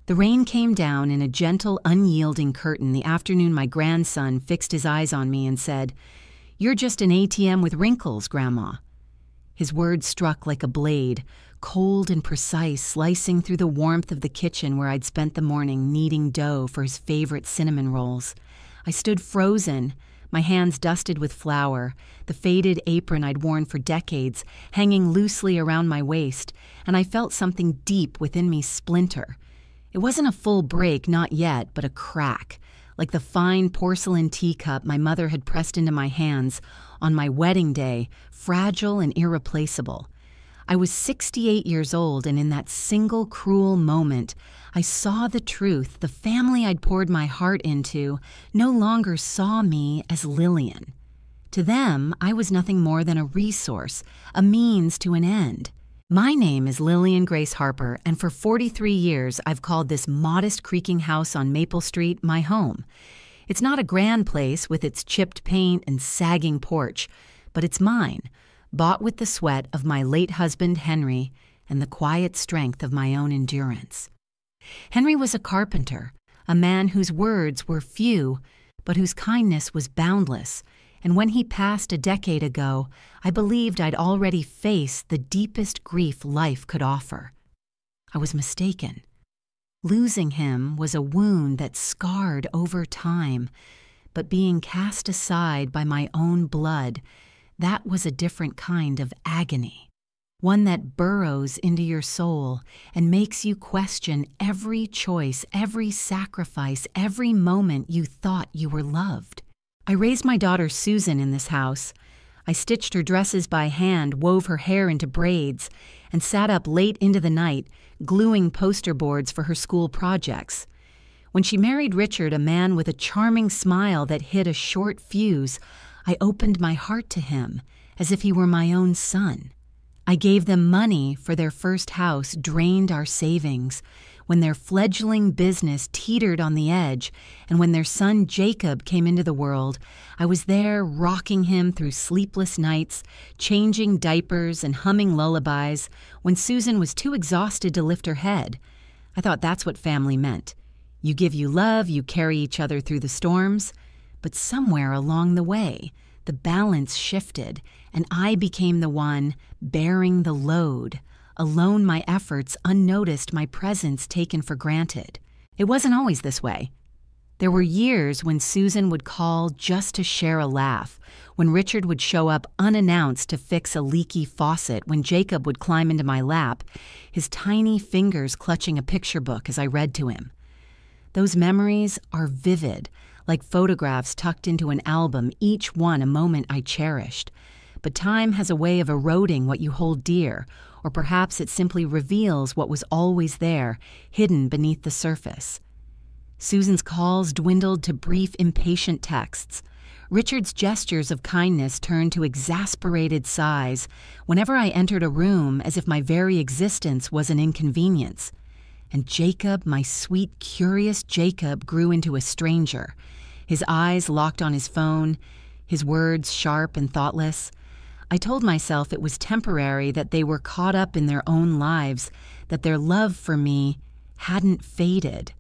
The rain came down in a gentle, unyielding curtain the afternoon my grandson fixed his eyes on me and said, "You're just an ATM with wrinkles, Grandma." His words struck like a blade, cold and precise, slicing through the warmth of the kitchen where I'd spent the morning kneading dough for his favorite cinnamon rolls. I stood frozen, my hands dusted with flour, the faded apron I'd worn for decades hanging loosely around my waist, and I felt something deep within me splinter. It wasn't a full break, not yet, but a crack, like the fine porcelain teacup my mother had pressed into my hands on my wedding day, fragile and irreplaceable. I was 68 years old, and in that single cruel moment, I saw the truth. The family I'd poured my heart into no longer saw me as Lillian. To them, I was nothing more than a resource, a means to an end. My name is Lillian Grace Harper, and for 43 years I've called this modest creaking house on Maple Street my home. It's not a grand place with its chipped paint and sagging porch, but it's mine, bought with the sweat of my late husband Henry and the quiet strength of my own endurance. Henry was a carpenter, a man whose words were few, but whose kindness was boundless, and when he passed a decade ago, I believed I'd already faced the deepest grief life could offer. I was mistaken. Losing him was a wound that scarred over time, but being cast aside by my own blood, that was a different kind of agony, one that burrows into your soul and makes you question every choice, every sacrifice, every moment you thought you were loved. I raised my daughter Susan in this house. I stitched her dresses by hand, wove her hair into braids, and sat up late into the night, gluing poster boards for her school projects. When she married Richard, a man with a charming smile that hit a short fuse, I opened my heart to him as if he were my own son. I gave them money for their first house, drained our savings, when their fledgling business teetered on the edge, and when their son Jacob came into the world, I was there rocking him through sleepless nights, changing diapers and humming lullabies when Susan was too exhausted to lift her head. I thought that's what family meant. You give you love, you carry each other through the storms. But somewhere along the way, the balance shifted, and I became the one bearing the load. Alone my efforts, unnoticed, my presence taken for granted. It wasn't always this way. There were years when Susan would call just to share a laugh, when Richard would show up unannounced to fix a leaky faucet, when Jacob would climb into my lap, his tiny fingers clutching a picture book as I read to him. Those memories are vivid, like photographs tucked into an album, each one a moment I cherished. But time has a way of eroding what you hold dear, or perhaps it simply reveals what was always there, hidden beneath the surface. Susan's calls dwindled to brief, impatient texts. Richard's gestures of kindness turned to exasperated sighs whenever I entered a room, as if my very existence was an inconvenience. And Jacob, my sweet, curious Jacob, grew into a stranger. His eyes locked on his phone, his words sharp and thoughtless. I told myself it was temporary, that they were caught up in their own lives, that their love for me hadn't faded.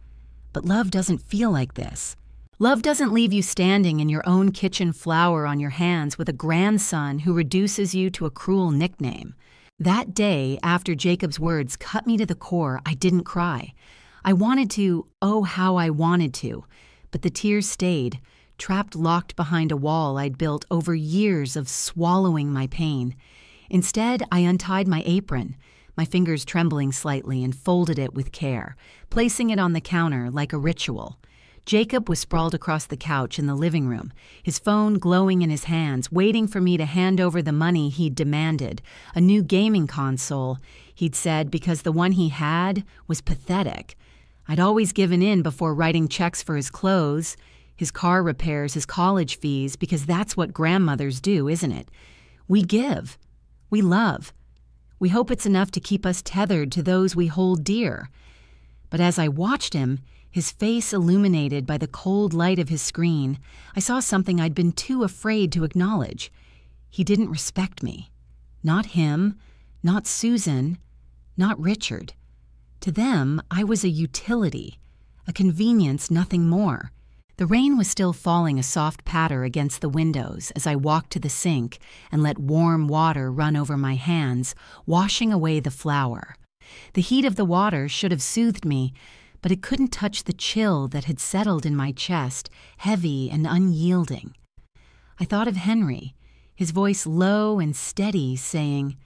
But love doesn't feel like this. Love doesn't leave you standing in your own kitchen flour on your hands with a grandson who reduces you to a cruel nickname. That day, after Jacob's words cut me to the core, I didn't cry. I wanted to, oh how I wanted to, but the tears stayed, trapped locked behind a wall I'd built over years of swallowing my pain. Instead, I untied my apron, my fingers trembling slightly, and folded it with care, placing it on the counter like a ritual. Jacob was sprawled across the couch in the living room, his phone glowing in his hands, waiting for me to hand over the money he'd demanded, a new gaming console, he'd said, because the one he had was pathetic. I'd always given in before writing checks for his clothes, his car repairs, his college fees, because that's what grandmothers do, isn't it? We give. We love. We hope it's enough to keep us tethered to those we hold dear. But as I watched him, his face illuminated by the cold light of his screen, I saw something I'd been too afraid to acknowledge. He didn't respect me. Not him, not Susan, not Richard. To them, I was a utility, a convenience, nothing more. The rain was still falling a soft patter against the windows as I walked to the sink and let warm water run over my hands, washing away the flour. The heat of the water should have soothed me, but it couldn't touch the chill that had settled in my chest, heavy and unyielding. I thought of Henry, his voice low and steady, saying,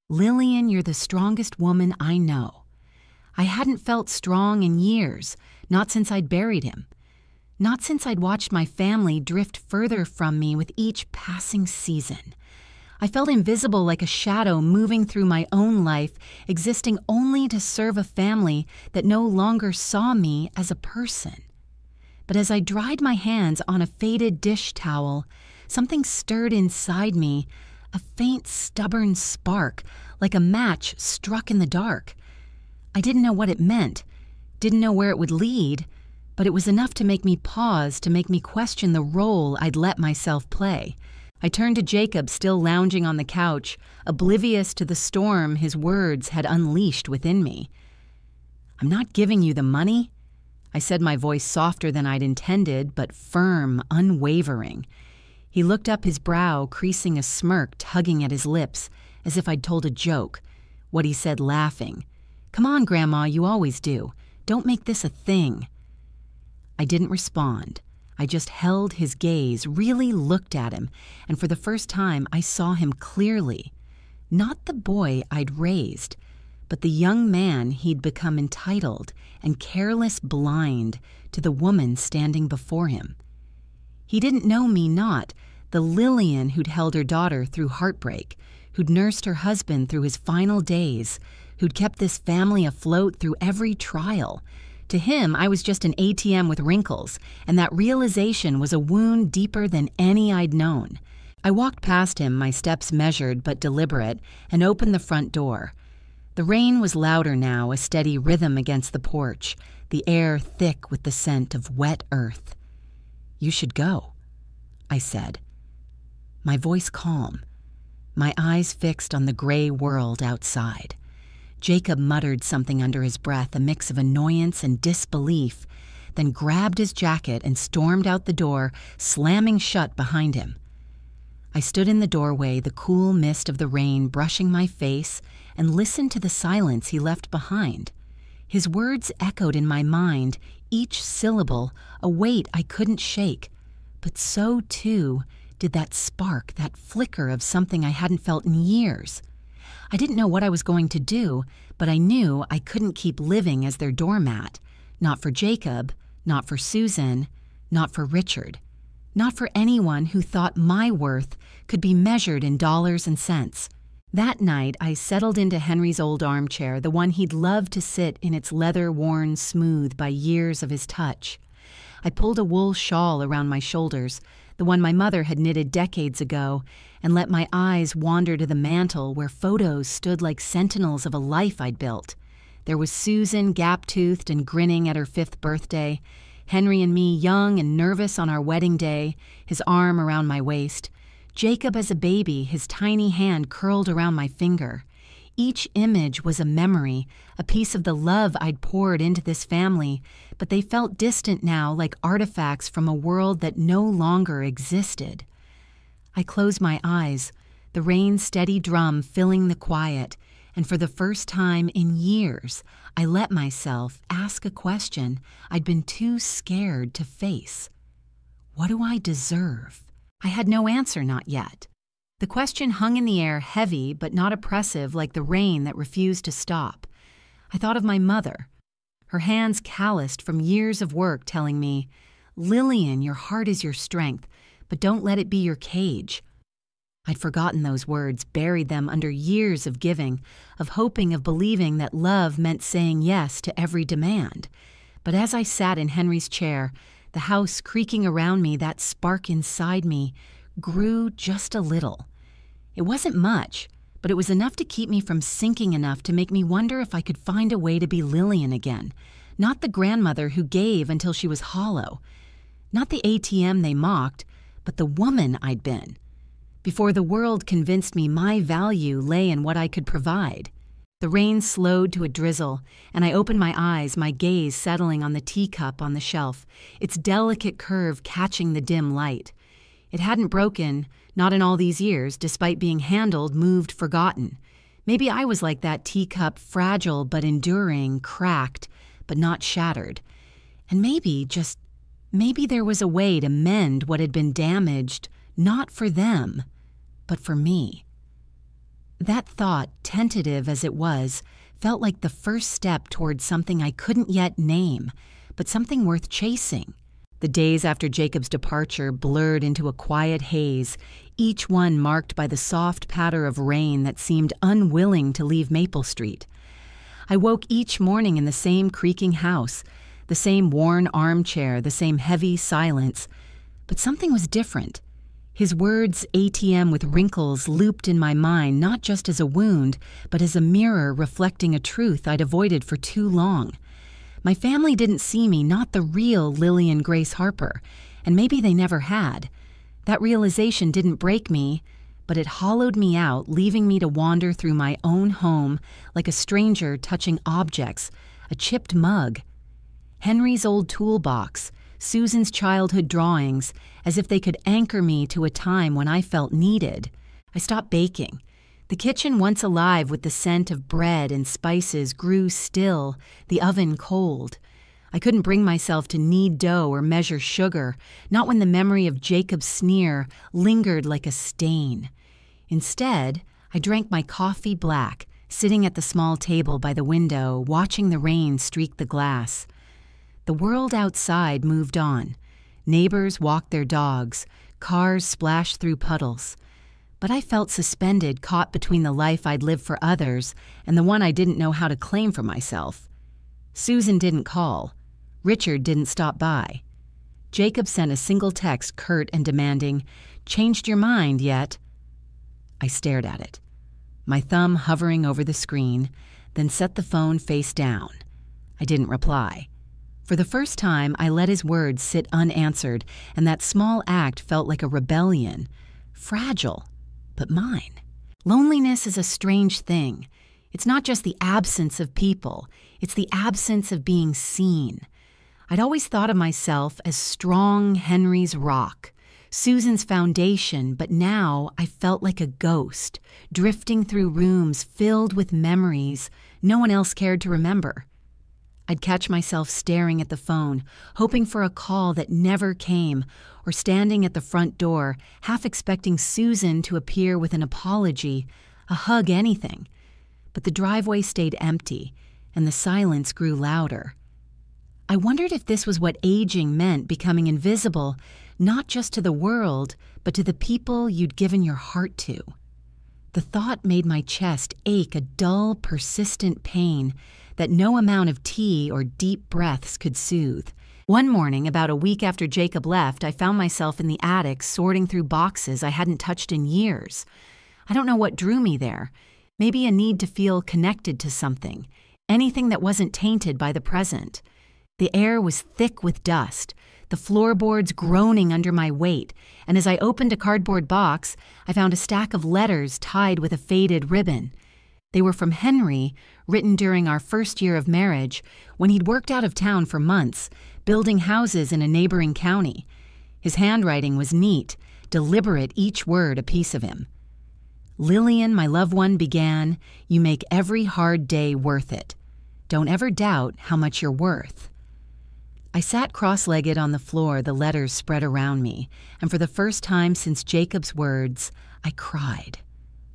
"Lillian, you're the strongest woman I know." I hadn't felt strong in years, not since I'd buried him. Not since I'd watched my family drift further from me with each passing season. I felt invisible, like a shadow moving through my own life, existing only to serve a family that no longer saw me as a person. But as I dried my hands on a faded dish towel, something stirred inside me, a faint, stubborn spark, like a match struck in the dark. I didn't know what it meant, didn't know where it would lead, but it was enough to make me pause, to make me question the role I'd let myself play. I turned to Jacob, still lounging on the couch, oblivious to the storm his words had unleashed within me. "I'm not giving you the money," I said, my voice softer than I'd intended, but firm, unwavering. He looked up, his brow creasing, a smirk tugging at his lips, as if I'd told a joke. What he said, laughing, "Come on, Grandma, you always do. Don't make this a thing." I didn't respond. I just held his gaze, really looked at him, and for the first time I saw him clearly. Not the boy I'd raised, but the young man he'd become, entitled and careless, blind to the woman standing before him. He didn't know me, not the Lillian who'd held her daughter through heartbreak, who'd nursed her husband through his final days, who'd kept this family afloat through every trial. To him, I was just an ATM with wrinkles, and that realization was a wound deeper than any I'd known. I walked past him, my steps measured but deliberate, and opened the front door. The rain was louder now, a steady rhythm against the porch, the air thick with the scent of wet earth. "You should go," I said, my voice calm, my eyes fixed on the gray world outside. Jacob muttered something under his breath, a mix of annoyance and disbelief, then grabbed his jacket and stormed out the door, slamming shut behind him. I stood in the doorway, the cool mist of the rain brushing my face, and listened to the silence he left behind. His words echoed in my mind, each syllable a weight I couldn't shake, but so, too, did that spark, that flicker of something I hadn't felt in years. I didn't know what I was going to do, but I knew I couldn't keep living as their doormat. Not for Jacob, not for Susan, not for Richard, not for anyone who thought my worth could be measured in dollars and cents. That night, I settled into Henry's old armchair, the one he'd loved to sit in, its leather worn smooth by years of his touch. I pulled a wool shawl around my shoulders, the one my mother had knitted decades ago, and let my eyes wander to the mantel where photos stood like sentinels of a life I'd built. There was Susan, gap-toothed and grinning at her 5th birthday, Henry and me young and nervous on our wedding day, his arm around my waist, Jacob as a baby, his tiny hand curled around my finger. Each image was a memory, a piece of the love I'd poured into this family, but they felt distant now, like artifacts from a world that no longer existed. I closed my eyes, the rain's steady drum filling the quiet, and for the first time in years, I let myself ask a question I'd been too scared to face. What do I deserve? I had no answer, not yet. The question hung in the air, heavy but not oppressive, like the rain that refused to stop. I thought of my mother, her hands calloused from years of work, telling me, "Lillian, your heart is your strength, but don't let it be your cage." I'd forgotten those words, buried them under years of giving, of hoping, of believing that love meant saying yes to every demand. But as I sat in Henry's chair, the house creaking around me, that spark inside me grew just a little. It wasn't much, but it was enough to keep me from sinking enough to make me wonder if I could find a way to be Lillian again. Not the grandmother who gave until she was hollow. Not the ATM they mocked, but the woman I'd been. Before the world convinced me my value lay in what I could provide. The rain slowed to a drizzle, and I opened my eyes, my gaze settling on the teacup on the shelf, its delicate curve catching the dim light. It hadn't broken, not in all these years, despite being handled, moved, forgotten. Maybe I was like that teacup, fragile but enduring, cracked but not shattered. And maybe there was a way to mend what had been damaged, not for them, but for me. That thought, tentative as it was, felt like the first step towards something I couldn't yet name, but something worth chasing. The days after Jacob's departure blurred into a quiet haze, each one marked by the soft patter of rain that seemed unwilling to leave Maple Street. I woke each morning in the same creaking house, the same worn armchair, the same heavy silence, but something was different. His words, ATM with wrinkles, looped in my mind not just as a wound, but as a mirror reflecting a truth I'd avoided for too long. My family didn't see me, not the real Lillian Grace Harper, and maybe they never had. That realization didn't break me, but it hollowed me out, leaving me to wander through my own home like a stranger touching objects, a chipped mug, Henry's old toolbox, Susan's childhood drawings, as if they could anchor me to a time when I felt needed. I stopped baking. The kitchen, once alive with the scent of bread and spices, grew still, the oven cold. I couldn't bring myself to knead dough or measure sugar, not when the memory of Jacob's sneer lingered like a stain. Instead, I drank my coffee black, sitting at the small table by the window, watching the rain streak the glass. The world outside moved on. Neighbors walked their dogs, cars splashed through puddles. But I felt suspended, caught between the life I'd lived for others and the one I didn't know how to claim for myself. Susan didn't call. Richard didn't stop by. Jacob sent a single text, curt and demanding, "Changed your mind yet?" I stared at it, my thumb hovering over the screen, then set the phone face down. I didn't reply. For the first time, I let his words sit unanswered, and that small act felt like a rebellion. Fragile, but mine. Loneliness is a strange thing. It's not just the absence of people, it's the absence of being seen. I'd always thought of myself as strong Henry's rock, Susan's foundation, but now I felt like a ghost, drifting through rooms filled with memories no one else cared to remember. I'd catch myself staring at the phone, hoping for a call that never came, or standing at the front door, half expecting Susan to appear with an apology, a hug, anything. But the driveway stayed empty, and the silence grew louder. I wondered if this was what aging meant, becoming invisible, not just to the world, but to the people you'd given your heart to. The thought made my chest ache, a dull, persistent pain that no amount of tea or deep breaths could soothe. One morning, about a week after Jacob left, I found myself in the attic sorting through boxes I hadn't touched in years. I don't know what drew me there. Maybe a need to feel connected to something, anything that wasn't tainted by the present. The air was thick with dust, the floorboards groaning under my weight, and as I opened a cardboard box, I found a stack of letters tied with a faded ribbon. They were from Henry, written during our first year of marriage, when he'd worked out of town for months, building houses in a neighboring county. His handwriting was neat, deliberate, each word a piece of him. "Lillian, my loved one," began, "you make every hard day worth it. Don't ever doubt how much you're worth." I sat cross-legged on the floor, the letters spread around me, and for the first time since Jacob's words, I cried.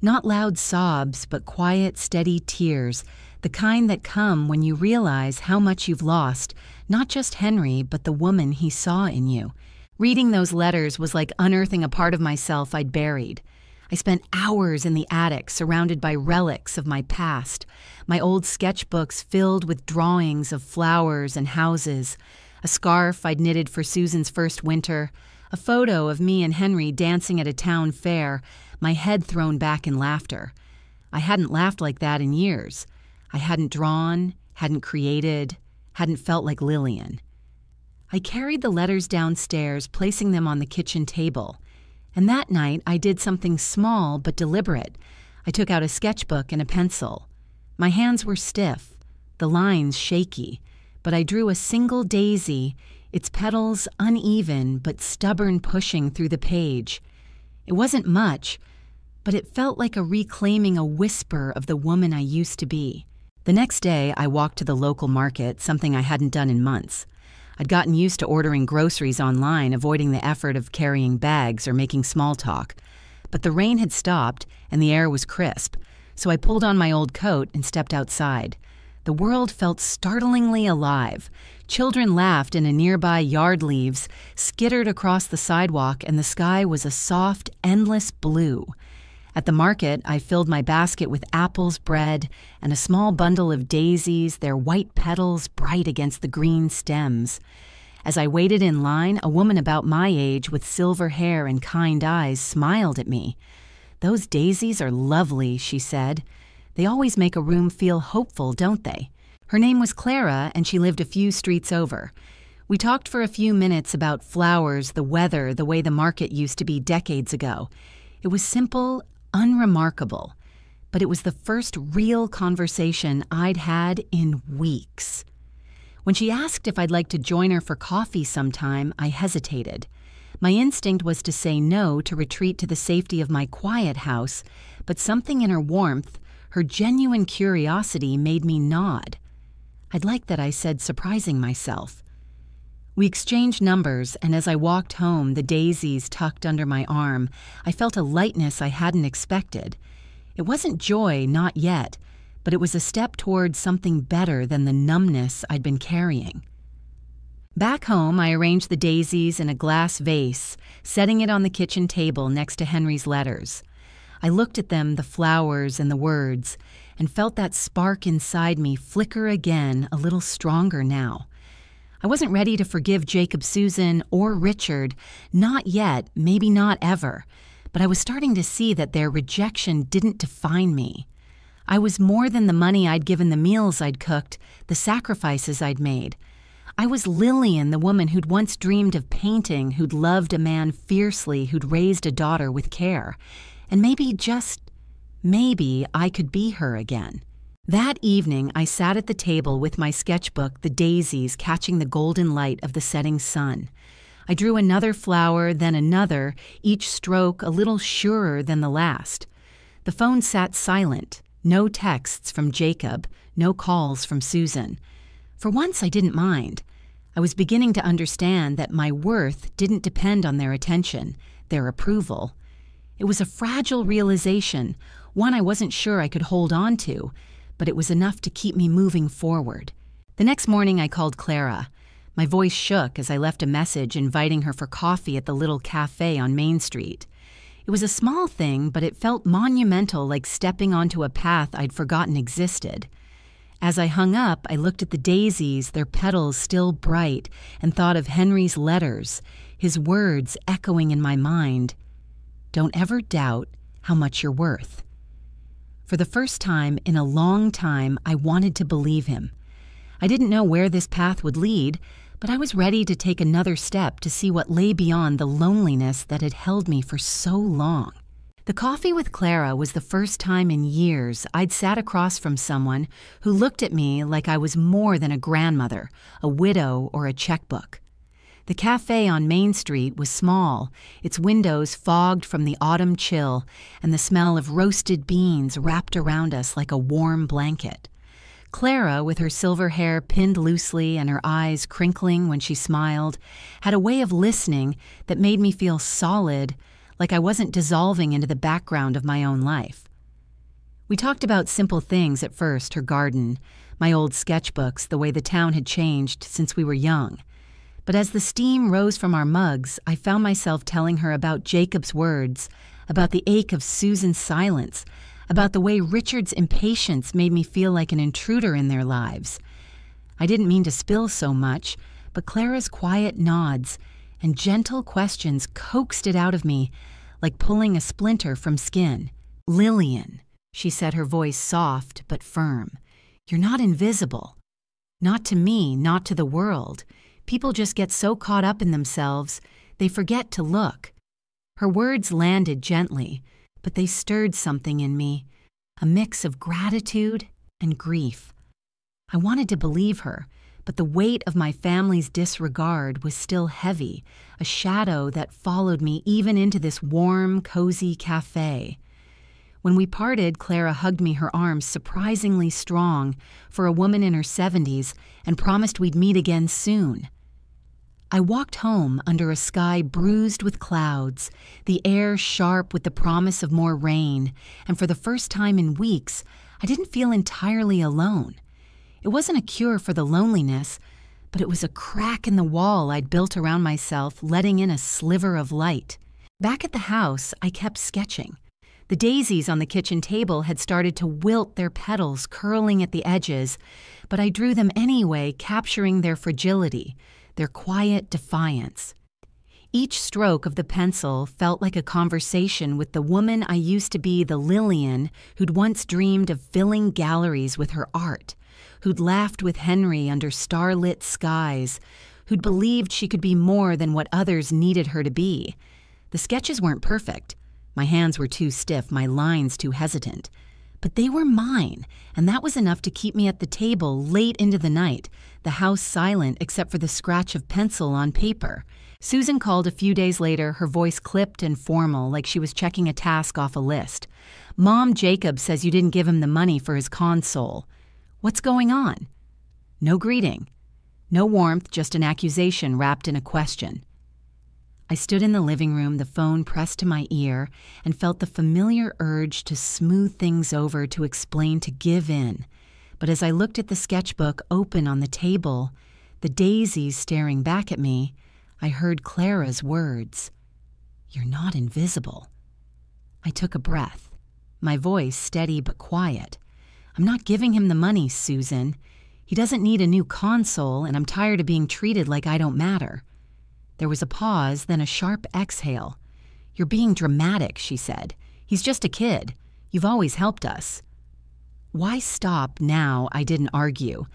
Not loud sobs, but quiet, steady tears, the kind that come when you realize how much you've lost, not just Henry, but the woman he saw in you. Reading those letters was like unearthing a part of myself I'd buried. I spent hours in the attic, surrounded by relics of my past, my old sketchbooks filled with drawings of flowers and houses, a scarf I'd knitted for Susan's first winter, a photo of me and Henry dancing at a town fair, my head thrown back in laughter. I hadn't laughed like that in years. I hadn't drawn, hadn't created, hadn't felt like Lillian. I carried the letters downstairs, placing them on the kitchen table. And that night, I did something small but deliberate. I took out a sketchbook and a pencil. My hands were stiff, the lines shaky, but I drew a single daisy, its petals uneven but stubborn, pushing through the page. It wasn't much, but it felt like a reclaiming a whisper of the woman I used to be. The next day, I walked to the local market, something I hadn't done in months. I'd gotten used to ordering groceries online, avoiding the effort of carrying bags or making small talk. But the rain had stopped and the air was crisp, so I pulled on my old coat and stepped outside. The world felt startlingly alive. Children laughed and a nearby yard leaves skittered across the sidewalk, and the sky was a soft, endless blue. At the market, I filled my basket with apples, bread, and a small bundle of daisies, their white petals bright against the green stems. As I waited in line, a woman about my age with silver hair and kind eyes smiled at me. "Those daisies are lovely," she said. "They always make a room feel hopeful, don't they?" Her name was Clara, and she lived a few streets over. We talked for a few minutes about flowers, the weather, the way the market used to be decades ago. It was simple, unremarkable, but it was the first real conversation I'd had in weeks. When she asked if I'd like to join her for coffee sometime, I hesitated. My instinct was to say no, to retreat to the safety of my quiet house, but something in her warmth, her genuine curiosity, made me nod. I'd like that, I said, surprising myself. We exchanged numbers, and as I walked home, the daisies tucked under my arm, I felt a lightness I hadn't expected. It wasn't joy, not yet, but it was a step towards something better than the numbness I'd been carrying. Back home, I arranged the daisies in a glass vase, setting it on the kitchen table next to Henry's letters. I looked at them, the flowers and the words, and felt that spark inside me flicker again, a little stronger now. I wasn't ready to forgive Jacob, Susan, or Richard, not yet, maybe not ever, but I was starting to see that their rejection didn't define me. I was more than the money I'd given, the meals I'd cooked, the sacrifices I'd made. I was Lillian, the woman who'd once dreamed of painting, who'd loved a man fiercely, who'd raised a daughter with care. And maybe, just maybe, I could be her again. That evening, I sat at the table with my sketchbook, the daisies catching the golden light of the setting sun. I drew another flower, then another, each stroke a little surer than the last. The phone sat silent, no texts from Jacob, no calls from Susan. For once, I didn't mind. I was beginning to understand that my worth didn't depend on their attention, their approval. It was a fragile realization, one I wasn't sure I could hold on to, but it was enough to keep me moving forward. The next morning, I called Clara. My voice shook as I left a message inviting her for coffee at the little cafe on Main Street. It was a small thing, but it felt monumental, like stepping onto a path I'd forgotten existed. As I hung up, I looked at the daisies, their petals still bright, and thought of Henry's letters, his words echoing in my mind. "Don't ever doubt how much you're worth." For the first time in a long time, I wanted to believe him. I didn't know where this path would lead, but I was ready to take another step to see what lay beyond the loneliness that had held me for so long. The coffee with Clara was the first time in years I'd sat across from someone who looked at me like I was more than a grandmother, a widow, or a checkbook. The cafe on Main Street was small, its windows fogged from the autumn chill, and the smell of roasted beans wrapped around us like a warm blanket. Clara, with her silver hair pinned loosely and her eyes crinkling when she smiled, had a way of listening that made me feel solid, like I wasn't dissolving into the background of my own life. We talked about simple things at first, her garden, my old sketchbooks, the way the town had changed since we were young. But as the steam rose from our mugs, I found myself telling her about Jacob's words, about the ache of Susan's silence, about the way Richard's impatience made me feel like an intruder in their lives. I didn't mean to spill so much, but Clara's quiet nods and gentle questions coaxed it out of me, like pulling a splinter from skin. "Lillian," she said, her voice soft but firm, "you're not invisible. Not to me, not to the world. People just get so caught up in themselves, they forget to look." Her words landed gently, but they stirred something in me, a mix of gratitude and grief. I wanted to believe her, but the weight of my family's disregard was still heavy, a shadow that followed me even into this warm, cozy cafe. When we parted, Clara hugged me, her arms surprisingly strong for a woman in her 70s, and promised we'd meet again soon. I walked home under a sky bruised with clouds, the air sharp with the promise of more rain, and for the first time in weeks, I didn't feel entirely alone. It wasn't a cure for the loneliness, but it was a crack in the wall I'd built around myself, letting in a sliver of light. Back at the house, I kept sketching. The daisies on the kitchen table had started to wilt, their petals curling at the edges, but I drew them anyway, capturing their fragility, their quiet defiance. Each stroke of the pencil felt like a conversation with the woman I used to be, the Lillian who'd once dreamed of filling galleries with her art, who'd laughed with Henry under starlit skies, who'd believed she could be more than what others needed her to be. The sketches weren't perfect. My hands were too stiff, my lines too hesitant. But they were mine, and that was enough to keep me at the table late into the night, the house silent except for the scratch of pencil on paper. Susan called a few days later, her voice clipped and formal, like she was checking a task off a list. "Mom, Jacob says you didn't give him the money for his console. What's going on?" No greeting. No warmth, just an accusation wrapped in a question. I stood in the living room, the phone pressed to my ear, and felt the familiar urge to smooth things over, to explain, to give in. But as I looked at the sketchbook open on the table, the daisies staring back at me, I heard Clara's words. "You're not invisible." I took a breath, my voice steady but quiet. "I'm not giving him the money, Susan. He doesn't need a new console, and I'm tired of being treated like I don't matter." There was a pause, then a sharp exhale. "You're being dramatic," she said. "He's just a kid. You've always helped us." Why stop now? I didn't argue.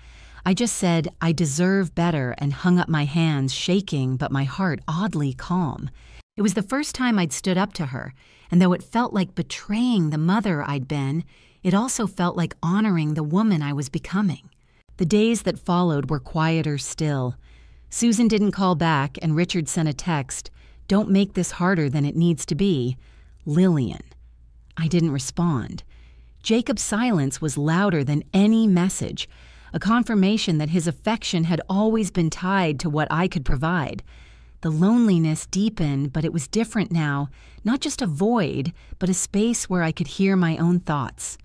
I just said, "I deserve better," and hung up my hands, shaking, but my heart oddly calm. It was the first time I'd stood up to her, and though it felt like betraying the mother I'd been, it also felt like honoring the woman I was becoming. The days that followed were quieter still. Susan didn't call back, and Richard sent a text, "Don't make this harder than it needs to be. Lillian." I didn't respond. Jacob's silence was louder than any message, a confirmation that his affection had always been tied to what I could provide. The loneliness deepened, but it was different now, not just a void, but a space where I could hear my own thoughts.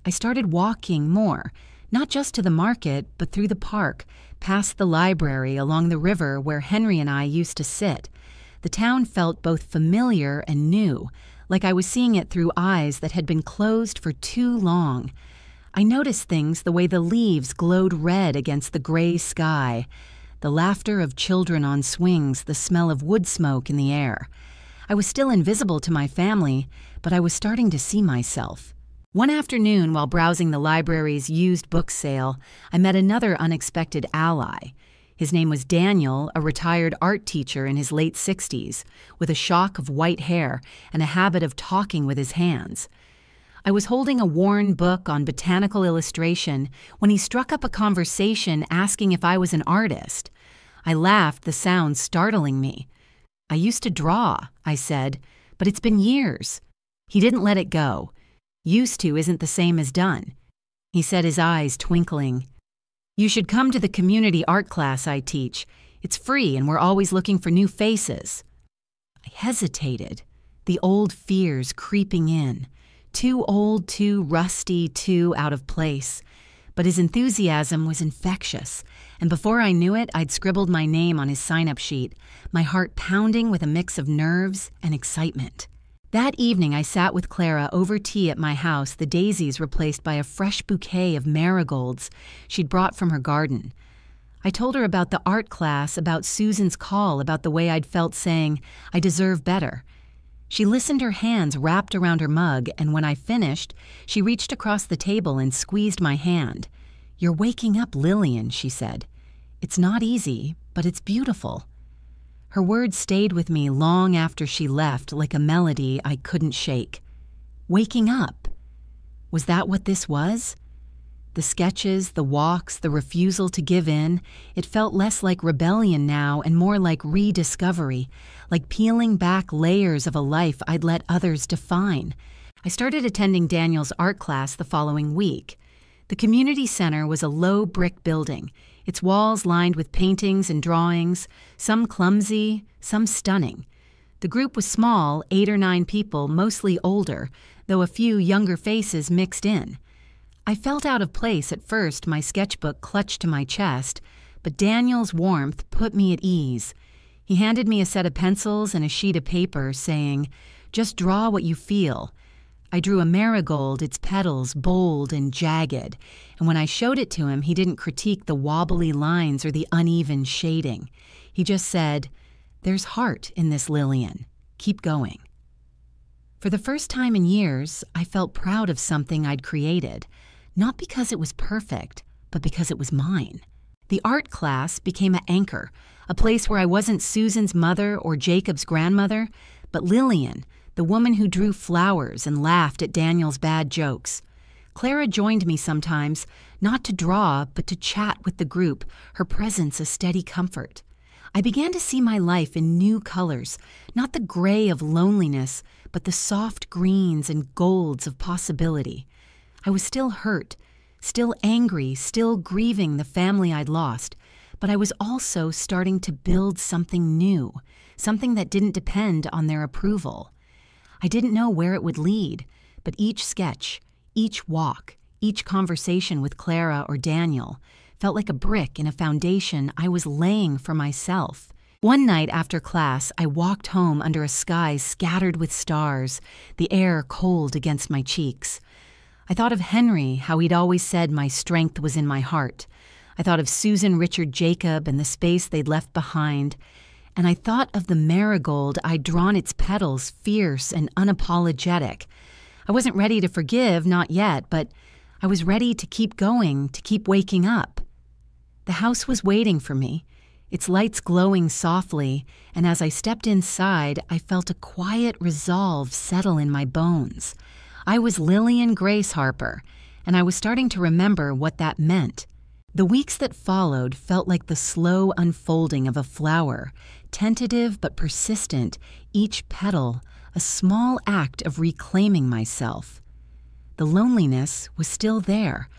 I started walking more, not just to the market, but through the park, past the library, along the river where Henry and I used to sit. The town felt both familiar and new, like I was seeing it through eyes that had been closed for too long. I noticed things, the way the leaves glowed red against the gray sky, the laughter of children on swings, the smell of wood smoke in the air. I was still invisible to my family, but I was starting to see myself. One afternoon, while browsing the library's used book sale, I met another unexpected ally. His name was Daniel, a retired art teacher in his late 60s, with a shock of white hair and a habit of talking with his hands. I was holding a worn book on botanical illustration when he struck up a conversation asking if I was an artist. I laughed, the sound startling me. "I used to draw," I said, "but it's been years." He didn't let it go. "Used to isn't the same as done." He said, his eyes twinkling. "You should come to the community art class I teach. It's free and we're always looking for new faces." I hesitated, the old fears creeping in. Too old, too rusty, too out of place. But his enthusiasm was infectious, and before I knew it, I'd scribbled my name on his sign-up sheet, my heart pounding with a mix of nerves and excitement. That evening, I sat with Clara over tea at my house, the daisies replaced by a fresh bouquet of marigolds she'd brought from her garden. I told her about the art class, about Susan's call, about the way I'd felt saying, "I deserve better." She listened, her hands wrapped around her mug, and when I finished, she reached across the table and squeezed my hand. "You're waking up, Lillian," she said. "It's not easy, but it's beautiful." Her words stayed with me long after she left, like a melody I couldn't shake. Waking up. Was that what this was? The sketches, the walks, the refusal to give in, it felt less like rebellion now and more like rediscovery, like peeling back layers of a life I'd let others define. I started attending Daniel's art class the following week. The community center was a low brick building, its walls lined with paintings and drawings, some clumsy, some stunning. The group was small, 8 or 9 people, mostly older, though a few younger faces mixed in. I felt out of place at first, my sketchbook clutched to my chest, but Daniel's warmth put me at ease. He handed me a set of pencils and a sheet of paper, saying, "Just draw what you feel." I drew a marigold, its petals bold and jagged, and when I showed it to him, he didn't critique the wobbly lines or the uneven shading. He just said, "There's heart in this, Lillian. Keep going." For the first time in years, I felt proud of something I'd created. Not because it was perfect, but because it was mine. The art class became an anchor, a place where I wasn't Susan's mother or Jacob's grandmother, but Lillian, the woman who drew flowers and laughed at Daniel's bad jokes. Clara joined me sometimes, not to draw, but to chat with the group, her presence a steady comfort. I began to see my life in new colors, not the gray of loneliness, but the soft greens and golds of possibility. I was still hurt, still angry, still grieving the family I'd lost, but I was also starting to build something new, something that didn't depend on their approval. I didn't know where it would lead, but each sketch, each walk, each conversation with Clara or Daniel felt like a brick in a foundation I was laying for myself. One night after class, I walked home under a sky scattered with stars, the air cold against my cheeks. I thought of Henry, how he'd always said my strength was in my heart. I thought of Susan, Richard, Jacob, and the space they'd left behind. And I thought of the marigold I'd drawn its petals fierce and unapologetic. I wasn't ready to forgive, not yet, but I was ready to keep going, to keep waking up. The house was waiting for me, its lights glowing softly, and as I stepped inside, I felt a quiet resolve settle in my bones. I was Lillian Grace Harper, and I was starting to remember what that meant. The weeks that followed felt like the slow unfolding of a flower, tentative but persistent, each petal a small act of reclaiming myself. The loneliness was still there,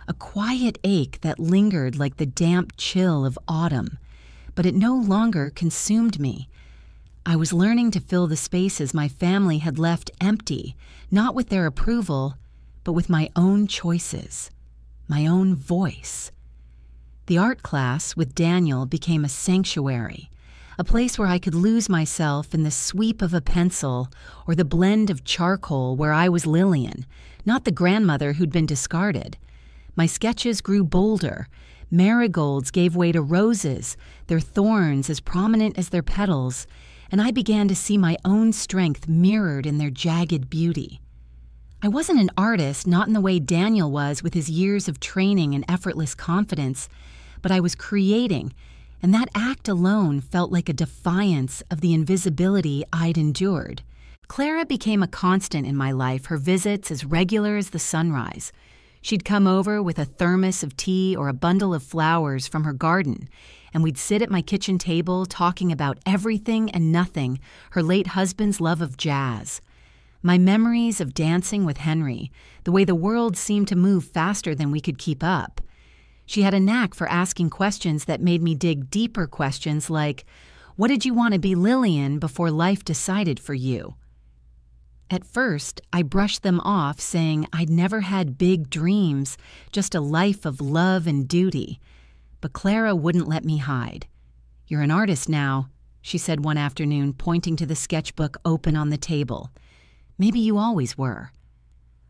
a quiet ache that lingered like the damp chill of autumn, but it no longer consumed me. I was learning to fill the spaces my family had left empty, not with their approval, but with my own choices, my own voice. The art class with Daniel became a sanctuary, a place where I could lose myself in the sweep of a pencil or the blend of charcoal where I was Lillian, not the grandmother who'd been discarded. My sketches grew bolder. Marigolds gave way to roses, their thorns as prominent as their petals, and I began to see my own strength mirrored in their jagged beauty. I wasn't an artist, not in the way Daniel was with his years of training and effortless confidence, but I was creating, and that act alone felt like a defiance of the invisibility I'd endured. Clara became a constant in my life, her visits as regular as the sunrise. She'd come over with a thermos of tea or a bundle of flowers from her garden, and we'd sit at my kitchen table talking about everything and nothing, her late husband's love of jazz. My memories of dancing with Henry, the way the world seemed to move faster than we could keep up. She had a knack for asking questions that made me dig deeper questions like, what did you want to be, Lillian, before life decided for you? At first, I brushed them off, saying I'd never had big dreams, just a life of love and duty. But Clara wouldn't let me hide. "You're an artist now," she said one afternoon, pointing to the sketchbook open on the table. "Maybe you always were."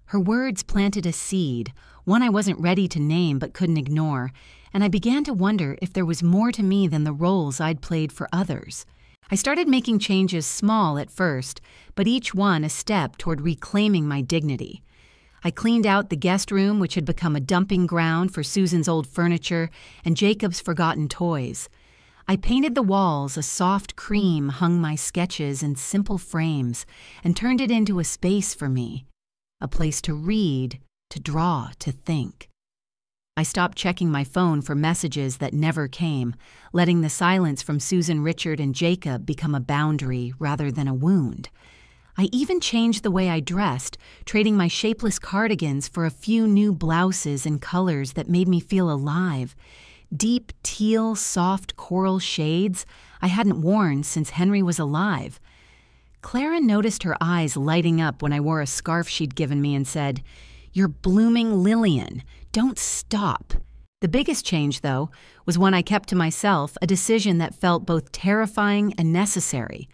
Her words planted a seed, one I wasn't ready to name but couldn't ignore, and I began to wonder if there was more to me than the roles I'd played for others. I started making changes small at first, but each one a step toward reclaiming my dignity. I cleaned out the guest room, which had become a dumping ground for Susan's old furniture and Jacob's forgotten toys. I painted the walls a soft cream, hung my sketches in simple frames, and turned it into a space for me, a place to read, to draw, to think. I stopped checking my phone for messages that never came, letting the silence from Susan, Richard, and Jacob become a boundary rather than a wound. I even changed the way I dressed, trading my shapeless cardigans for a few new blouses in colors that made me feel alive. Deep teal, soft coral shades I hadn't worn since Henry was alive. Clara noticed her eyes lighting up when I wore a scarf she'd given me and said, "You're blooming Lillian. Don't stop." The biggest change, though, was when I kept to myself, a decision that felt both terrifying and necessary.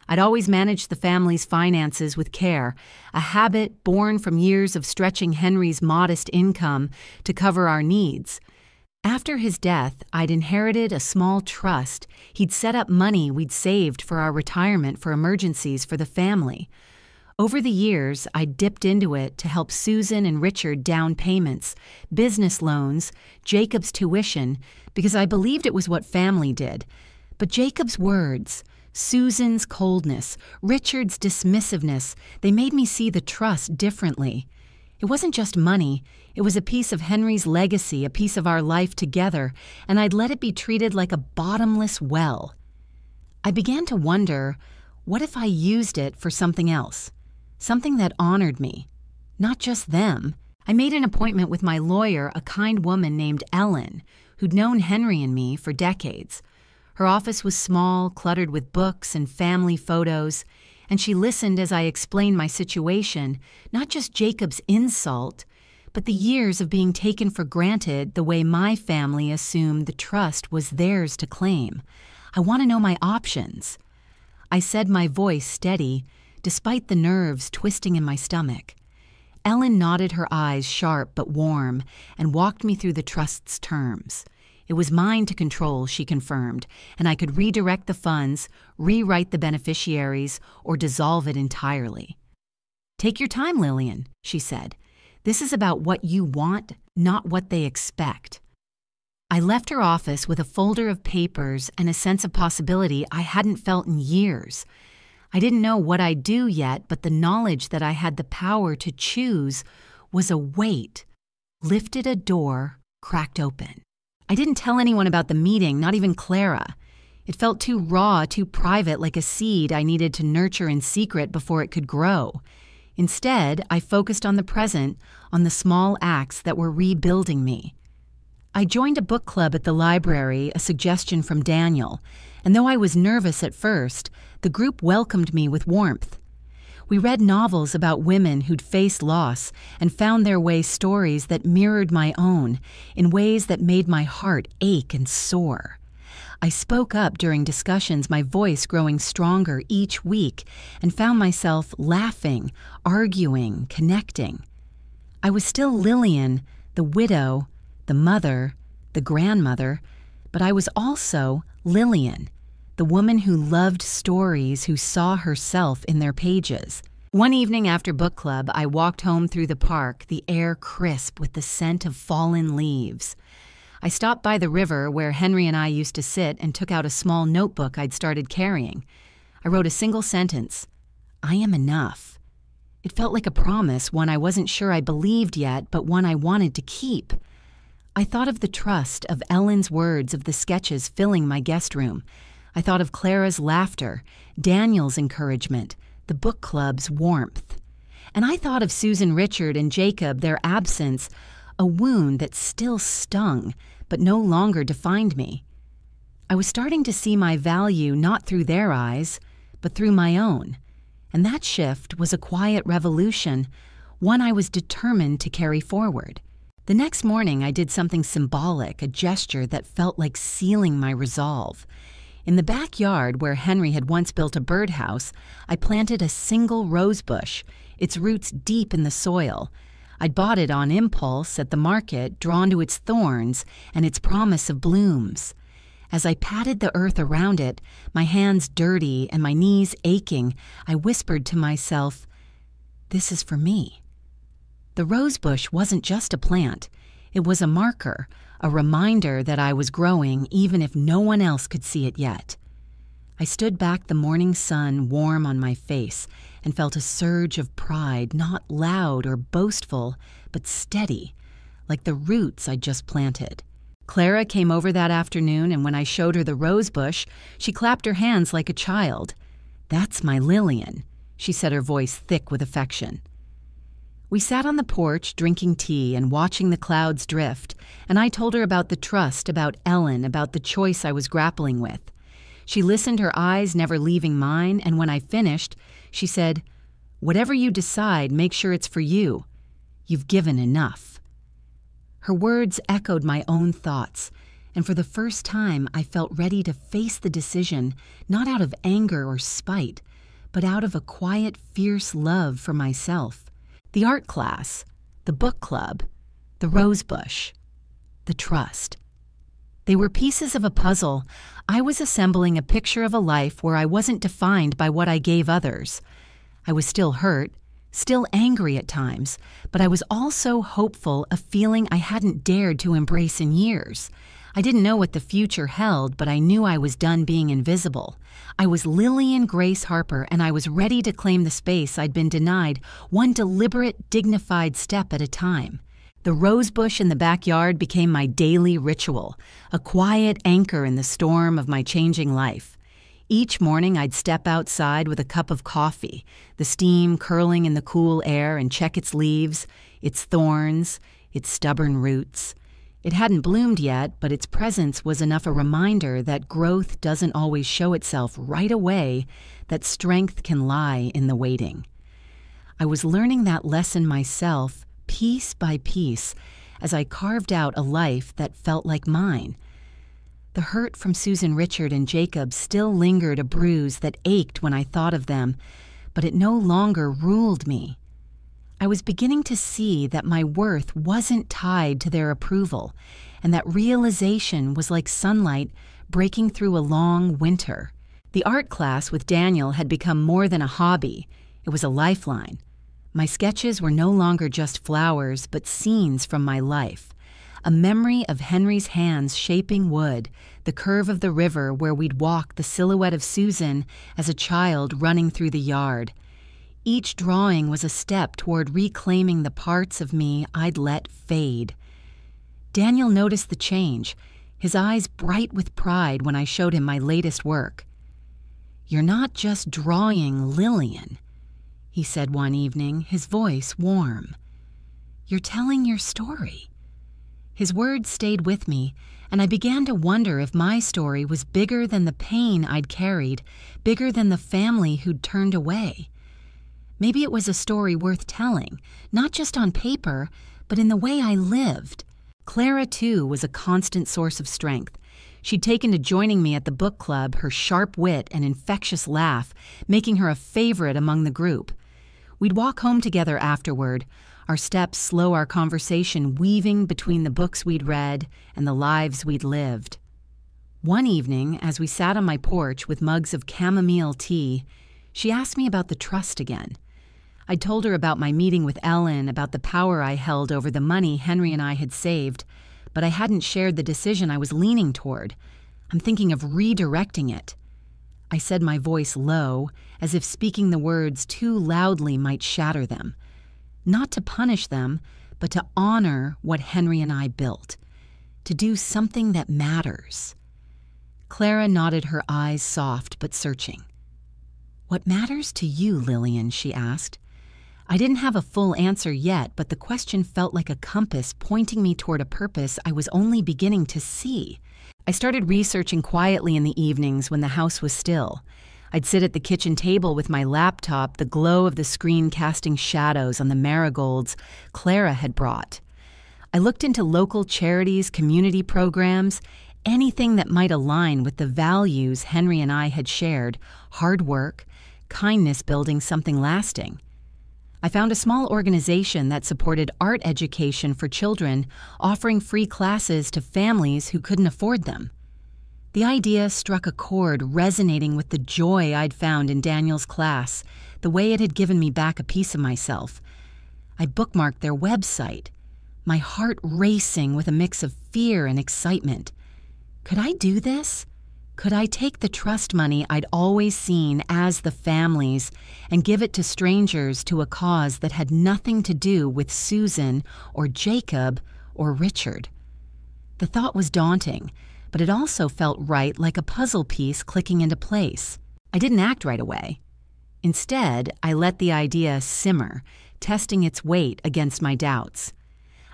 I'd always managed the family's finances with care, a habit born from years of stretching Henry's modest income to cover our needs. After his death, I'd inherited a small trust. He'd set up money we'd saved for our retirement for emergencies for the family. Over the years, I'd dipped into it to help Susan and Richard down payments, business loans, Jacob's tuition, because I believed it was what family did. But Jacob's words, Susan's coldness, Richard's dismissiveness, they made me see the trust differently. It wasn't just money. It was a piece of Henry's legacy, a piece of our life together, and I'd let it be treated like a bottomless well. I began to wonder, what if I used it for something else? Something that honored me. Not just them. I made an appointment with my lawyer, a kind woman named Ellen, who'd known Henry and me for decades. Her office was small, cluttered with books and family photos, and she listened as I explained my situation, not just Jacob's insult, but the years of being taken for granted the way my family assumed the trust was theirs to claim. I want to know my options. I said, my voice steady, despite the nerves twisting in my stomach. Ellen nodded, her eyes sharp but warm, and walked me through the trust's terms. It was mine to control, she confirmed, and I could redirect the funds, rewrite the beneficiaries, or dissolve it entirely. "Take your time, Lillian," she said. "This is about what you want, not what they expect." I left her office with a folder of papers and a sense of possibility I hadn't felt in years. I didn't know what I'd do yet, but the knowledge that I had the power to choose was a weight. Lifted a door, cracked open. I didn't tell anyone about the meeting, not even Clara. It felt too raw, too private, like a seed I needed to nurture in secret before it could grow. Instead, I focused on the present, on the small acts that were rebuilding me. I joined a book club at the library, a suggestion from Daniel, and though I was nervous at first, the group welcomed me with warmth. We read novels about women who'd faced loss and found their way stories that mirrored my own in ways that made my heart ache and soar. I spoke up during discussions, my voice growing stronger each week, and found myself laughing, arguing, connecting. I was still Lillian, the widow, the mother, the grandmother, but I was also Lillian, the woman who loved stories, who saw herself in their pages. One evening after book club, I walked home through the park, the air crisp with the scent of fallen leaves. I stopped by the river where Henry and I used to sit and took out a small notebook I'd started carrying. I wrote a single sentence, "I am enough." It felt like a promise, one I wasn't sure I believed yet, but one I wanted to keep. I thought of the trust, of Ellen's words, of the sketches filling my guest room. I thought of Clara's laughter, Daniel's encouragement, the book club's warmth. And I thought of Susan, Richard, and Jacob, their absence, a wound that still stung, but no longer defined me. I was starting to see my value not through their eyes, but through my own. And that shift was a quiet revolution, one I was determined to carry forward. The next morning, I did something symbolic, a gesture that felt like sealing my resolve. In the backyard where Henry had once built a birdhouse, I planted a single rosebush, its roots deep in the soil. I'd bought it on impulse at the market, drawn to its thorns and its promise of blooms. As I patted the earth around it, my hands dirty and my knees aching, I whispered to myself, "This is for me." The rosebush wasn't just a plant. It was a marker, a reminder that I was growing even if no one else could see it yet. I stood back, the morning sun warm on my face, and felt a surge of pride, not loud or boastful, but steady, like the roots I'd just planted. Clara came over that afternoon, and when I showed her the rosebush, she clapped her hands like a child. "That's my Lillian," she said, her voice thick with affection. We sat on the porch drinking tea and watching the clouds drift, and I told her about the trust, about Ellen, about the choice I was grappling with. She listened, her eyes never leaving mine, and when I finished, she said, "Whatever you decide, make sure it's for you. You've given enough." Her words echoed my own thoughts, and for the first time I felt ready to face the decision, not out of anger or spite, but out of a quiet, fierce love for myself. The art class, the book club, the rosebush, the trust. They were pieces of a puzzle. I was assembling a picture of a life where I wasn't defined by what I gave others. I was still hurt, still angry at times, but I was also hopeful, a feeling I hadn't dared to embrace in years. I didn't know what the future held, but I knew I was done being invisible. I was Lillian Grace Harper, and I was ready to claim the space I'd been denied, one deliberate, dignified step at a time. The rosebush in the backyard became my daily ritual, a quiet anchor in the storm of my changing life. Each morning I'd step outside with a cup of coffee, the steam curling in the cool air, and check its leaves, its thorns, its stubborn roots. It hadn't bloomed yet, but its presence was enough a reminder that growth doesn't always show itself right away, that strength can lie in the waiting. I was learning that lesson myself, piece by piece, as I carved out a life that felt like mine. The hurt from Susan Richard and Jacob still lingered, a bruise that ached when I thought of them, but it no longer ruled me. I was beginning to see that my worth wasn't tied to their approval, and that realization was like sunlight breaking through a long winter. The art class with Daniel had become more than a hobby. It was a lifeline. My sketches were no longer just flowers, but scenes from my life. A memory of Henry's hands shaping wood, the curve of the river where we'd walk, the silhouette of Susan as a child running through the yard. Each drawing was a step toward reclaiming the parts of me I'd let fade. Daniel noticed the change, his eyes bright with pride when I showed him my latest work. "You're not just drawing Lillian," he said one evening, his voice warm. "You're telling your story." His words stayed with me, and I began to wonder if my story was bigger than the pain I'd carried, bigger than the family who'd turned away. Maybe it was a story worth telling, not just on paper, but in the way I lived. Clara, too, was a constant source of strength. She'd taken to joining me at the book club, her sharp wit and infectious laugh making her a favorite among the group. We'd walk home together afterward, our steps slow, our conversation weaving between the books we'd read and the lives we'd lived. One evening, as we sat on my porch with mugs of chamomile tea, she asked me about the trust again. I'd told her about my meeting with Ellen, about the power I held over the money Henry and I had saved, but I hadn't shared the decision I was leaning toward. I'm thinking of redirecting it. I said, my voice low, as if speaking the words too loudly might shatter them. Not to punish them, but to honor what Henry and I built. To do something that matters. Clara nodded, her eyes soft but searching. "What matters to you, Lillian?" she asked. I didn't have a full answer yet, but the question felt like a compass pointing me toward a purpose I was only beginning to see. I started researching quietly in the evenings when the house was still. I'd sit at the kitchen table with my laptop, the glow of the screen casting shadows on the marigolds Clara had brought. I looked into local charities, community programs, anything that might align with the values Henry and I had shared: hard work, kindness, building something lasting. I found a small organization that supported art education for children, offering free classes to families who couldn't afford them. The idea struck a chord, resonating with the joy I'd found in Daniel's class, the way it had given me back a piece of myself. I bookmarked their website, my heart racing with a mix of fear and excitement. Could I do this? Could I take the trust money I'd always seen as the family's and give it to strangers, to a cause that had nothing to do with Susan or Jacob or Richard? The thought was daunting, but it also felt right, like a puzzle piece clicking into place. I didn't act right away. Instead, I let the idea simmer, testing its weight against my doubts.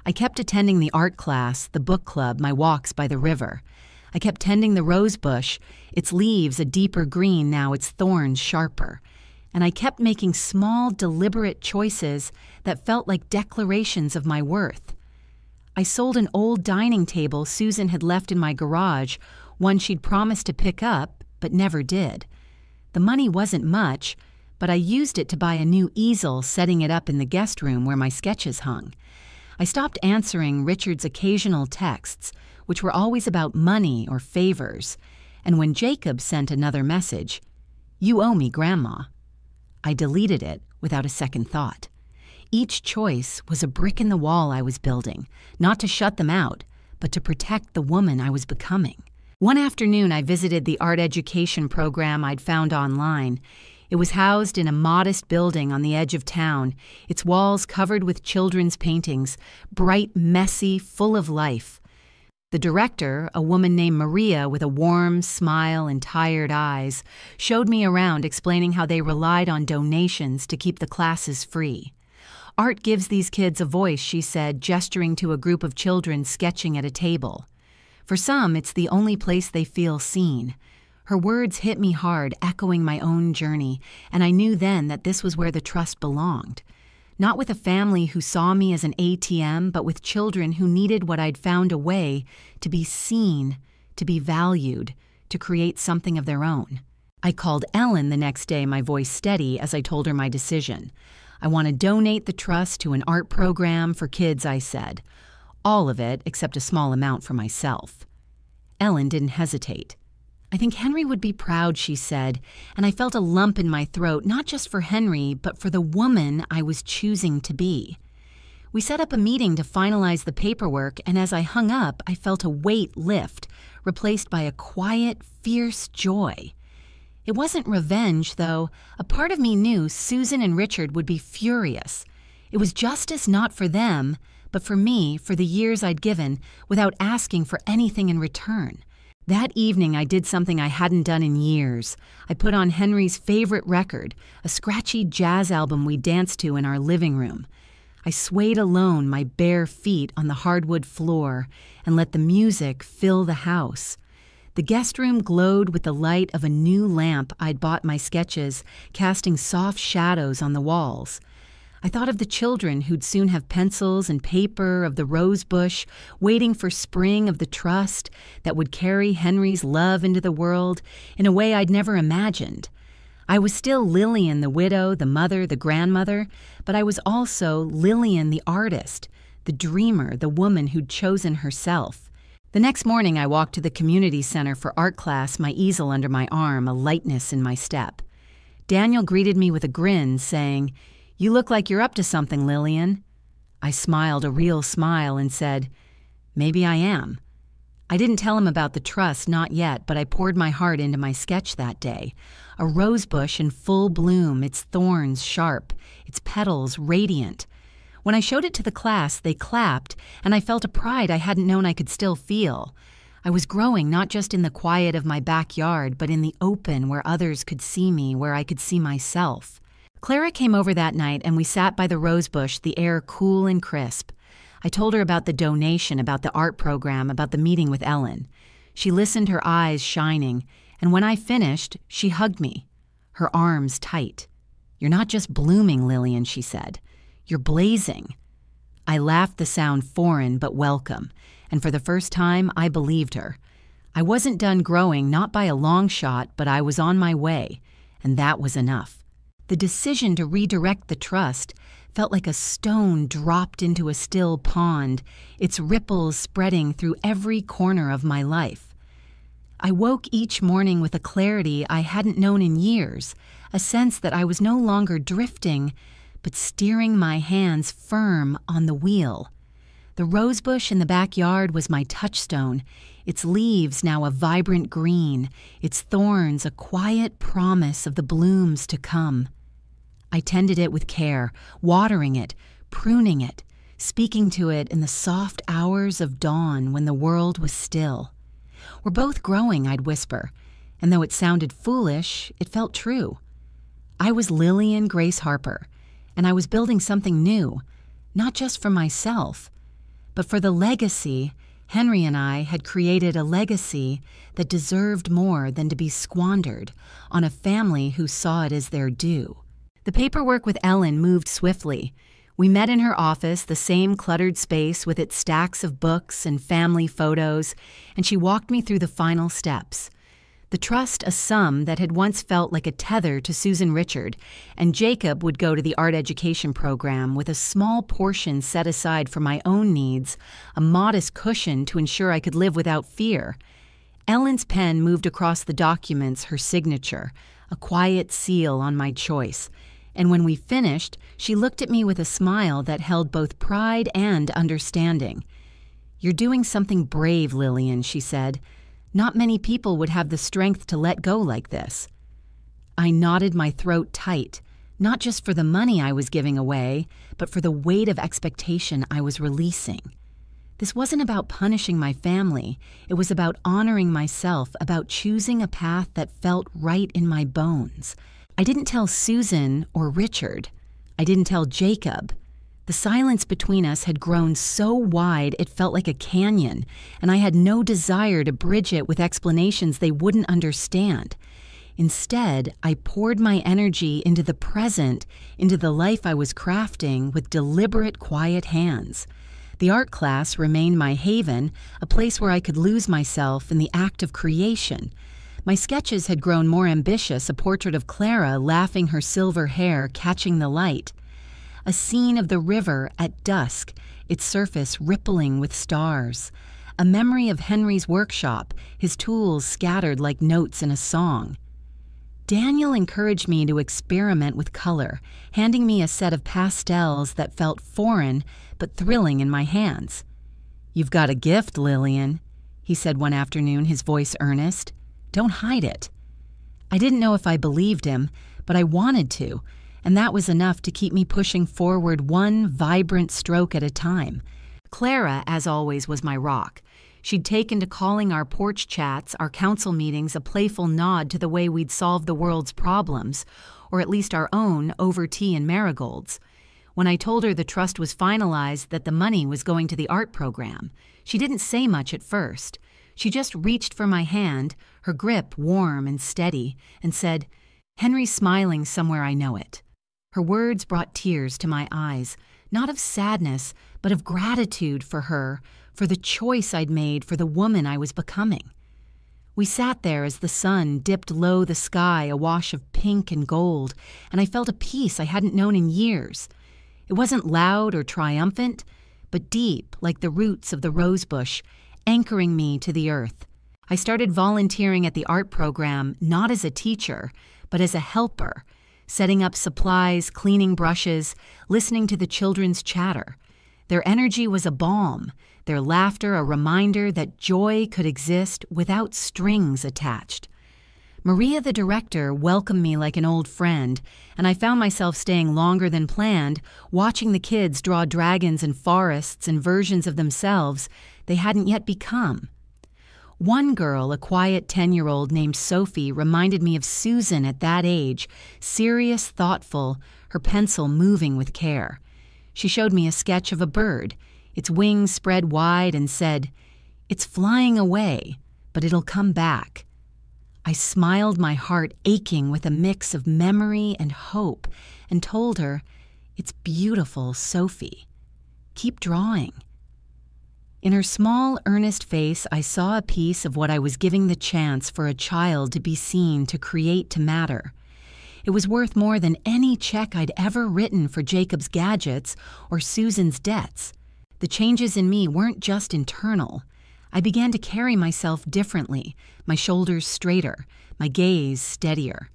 I kept attending the art class, the book club, my walks by the river. I kept tending the rosebush, its leaves a deeper green, now its thorns sharper. And I kept making small, deliberate choices that felt like declarations of my worth. I sold an old dining table Susan had left in my garage, one she'd promised to pick up, but never did. The money wasn't much, but I used it to buy a new easel, setting it up in the guest room where my sketches hung. I stopped answering Richard's occasional texts, which were always about money or favors, and when Jacob sent another message, "You owe me, Grandma," I deleted it without a second thought. Each choice was a brick in the wall I was building, not to shut them out, but to protect the woman I was becoming. One afternoon, I visited the art education program I'd found online. It was housed in a modest building on the edge of town, its walls covered with children's paintings, bright, messy, full of life. The director, a woman named Maria with a warm smile and tired eyes, showed me around, explaining how they relied on donations to keep the classes free. Art gives these kids a voice, she said, gesturing to a group of children sketching at a table. For some, it's the only place they feel seen. Her words hit me hard, echoing my own journey, and I knew then that this was where the trust belonged. Not with a family who saw me as an ATM, but with children who needed what I'd found a way to be seen, to be valued, to create something of their own. I called Ellen the next day, my voice steady, as I told her my decision. I want to donate the trust to an art program for kids, I said. All of it, except a small amount for myself. Ellen didn't hesitate. "I think Henry would be proud," she said, and I felt a lump in my throat, not just for Henry, but for the woman I was choosing to be. We set up a meeting to finalize the paperwork, and as I hung up, I felt a weight lift, replaced by a quiet, fierce joy. It wasn't revenge, though. A part of me knew Susan and Richard would be furious. It was justice not for them, but for me, for the years I'd given, without asking for anything in return. That evening, I did something I hadn't done in years. I put on Henry's favorite record, a scratchy jazz album we danced to in our living room. I swayed alone, my bare feet on the hardwood floor, and let the music fill the house. The guest room glowed with the light of a new lamp I'd bought my sketches, casting soft shadows on the walls. I thought of the children who'd soon have pencils and paper, of the rosebush, waiting for spring, of the trust that would carry Henry's love into the world in a way I'd never imagined. I was still Lillian, the widow, the mother, the grandmother, but I was also Lillian, the artist, the dreamer, the woman who'd chosen herself. The next morning, I walked to the community center for art class, my easel under my arm, a lightness in my step. Daniel greeted me with a grin, saying, "You look like you're up to something, Lillian." I smiled a real smile and said, "Maybe I am." I didn't tell him about the trust, not yet, but I poured my heart into my sketch that day. A rosebush in full bloom, its thorns sharp, its petals radiant. When I showed it to the class, they clapped, and I felt a pride I hadn't known I could still feel. I was growing not just in the quiet of my backyard, but in the open where others could see me, where I could see myself. Clara came over that night, and we sat by the rosebush, the air cool and crisp. I told her about the donation, about the art program, about the meeting with Ellen. She listened, her eyes shining, and when I finished, she hugged me, her arms tight. "You're not just blooming, Lillian," she said. "You're blazing." I laughed, the sound foreign but welcome, and for the first time, I believed her. I wasn't done growing, not by a long shot, but I was on my way, and that was enough. The decision to redirect the trust felt like a stone dropped into a still pond, its ripples spreading through every corner of my life. I woke each morning with a clarity I hadn't known in years, a sense that I was no longer drifting, but steering my hands firm on the wheel. The rosebush in the backyard was my touchstone, its leaves now a vibrant green, its thorns a quiet promise of the blooms to come. I tended it with care, watering it, pruning it, speaking to it in the soft hours of dawn when the world was still. "We're both growing," I'd whisper, and though it sounded foolish, it felt true. I was Lillian Grace Harper, and I was building something new, not just for myself, but for the legacy. Henry and I had created a legacy that deserved more than to be squandered on a family who saw it as their due. The paperwork with Ellen moved swiftly. We met in her office, the same cluttered space with its stacks of books and family photos, and she walked me through the final steps. The trust a sum that had once felt like a tether to Susan Richard, and Jacob would go to the art education program with a small portion set aside for my own needs, a modest cushion to ensure I could live without fear. Ellen's pen moved across the documents, her signature, a quiet seal on my choice. And when we finished, she looked at me with a smile that held both pride and understanding. "You're doing something brave, Lillian," she said. "Not many people would have the strength to let go like this." I knotted my throat tight, not just for the money I was giving away, but for the weight of expectation I was releasing. This wasn't about punishing my family. It was about honoring myself, about choosing a path that felt right in my bones. I didn't tell Susan or Richard. I didn't tell Jacob. The silence between us had grown so wide it felt like a canyon, and I had no desire to bridge it with explanations they wouldn't understand. Instead, I poured my energy into the present, into the life I was crafting with deliberate, quiet hands. The art class remained my haven, a place where I could lose myself in the act of creation. My sketches had grown more ambitious, a portrait of Clara laughing, her silver hair catching the light. A scene of the river at dusk, its surface rippling with stars. A memory of Henry's workshop, his tools scattered like notes in a song. Daniel encouraged me to experiment with color, handing me a set of pastels that felt foreign but thrilling in my hands. "You've got a gift, Lillian," he said one afternoon, his voice earnest. "Don't hide it." I didn't know if I believed him, but I wanted to, and that was enough to keep me pushing forward one vibrant stroke at a time. Clara, as always, was my rock. She'd taken to calling our porch chats, our council meetings, a playful nod to the way we'd solve the world's problems, or at least our own, over tea and marigolds. When I told her the trust was finalized, that the money was going to the art program, she didn't say much at first. She just reached for my hand, her grip warm and steady, and said, "Henry's smiling somewhere, I know it." Her words brought tears to my eyes, not of sadness, but of gratitude for her, for the choice I'd made, for the woman I was becoming. We sat there as the sun dipped low the sky, a wash of pink and gold, and I felt a peace I hadn't known in years. It wasn't loud or triumphant, but deep, like the roots of the rosebush, anchoring me to the earth. I started volunteering at the art program, not as a teacher, but as a helper, setting up supplies, cleaning brushes, listening to the children's chatter. Their energy was a balm, their laughter a reminder that joy could exist without strings attached. Maria, the director, welcomed me like an old friend, and I found myself staying longer than planned, watching the kids draw dragons and forests and versions of themselves they hadn't yet become. One girl, a quiet 10-year-old named Sophie, reminded me of Susan at that age, serious, thoughtful, her pencil moving with care. She showed me a sketch of a bird, its wings spread wide, and said, "It's flying away, but it'll come back." I smiled, my heart aching with a mix of memory and hope, and told her, "It's beautiful, Sophie. Keep drawing." In her small, earnest face, I saw a piece of what I was giving the chance for a child to be seen, to create, to matter. It was worth more than any check I'd ever written for Jacob's gadgets or Susan's debts. The changes in me weren't just internal. I began to carry myself differently, my shoulders straighter, my gaze steadier.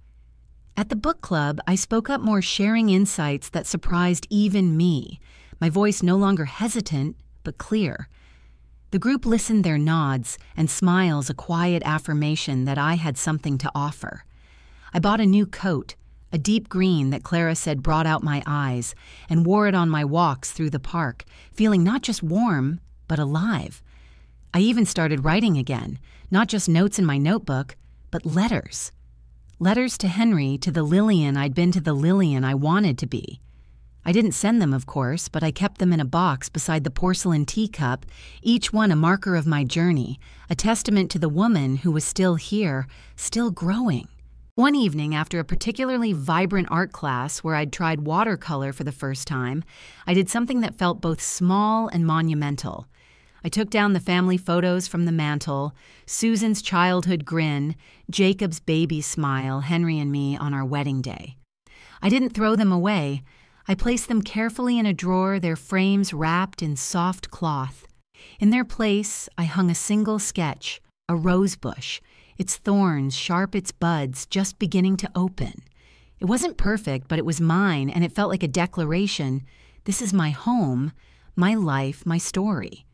At the book club, I spoke up more, sharing insights that surprised even me, my voice no longer hesitant, but clear. The group listened, their nods and smiles a quiet affirmation that I had something to offer. I bought a new coat, a deep green that Clara said brought out my eyes, and wore it on my walks through the park, feeling not just warm, but alive. I even started writing again, not just notes in my notebook, but letters. Letters to Henry, to the Lillian I'd been to the Lillian I wanted to be. I didn't send them, of course, but I kept them in a box beside the porcelain teacup, each one a marker of my journey, a testament to the woman who was still here, still growing. One evening, after a particularly vibrant art class where I'd tried watercolor for the first time, I did something that felt both small and monumental. I took down the family photos from the mantel, Susan's childhood grin, Jacob's baby smile, Henry and me on our wedding day. I didn't throw them away. I placed them carefully in a drawer, their frames wrapped in soft cloth. In their place, I hung a single sketch, a rosebush, its thorns sharp, its buds just beginning to open. It wasn't perfect, but it was mine, and it felt like a declaration. This is my home, my life, my story.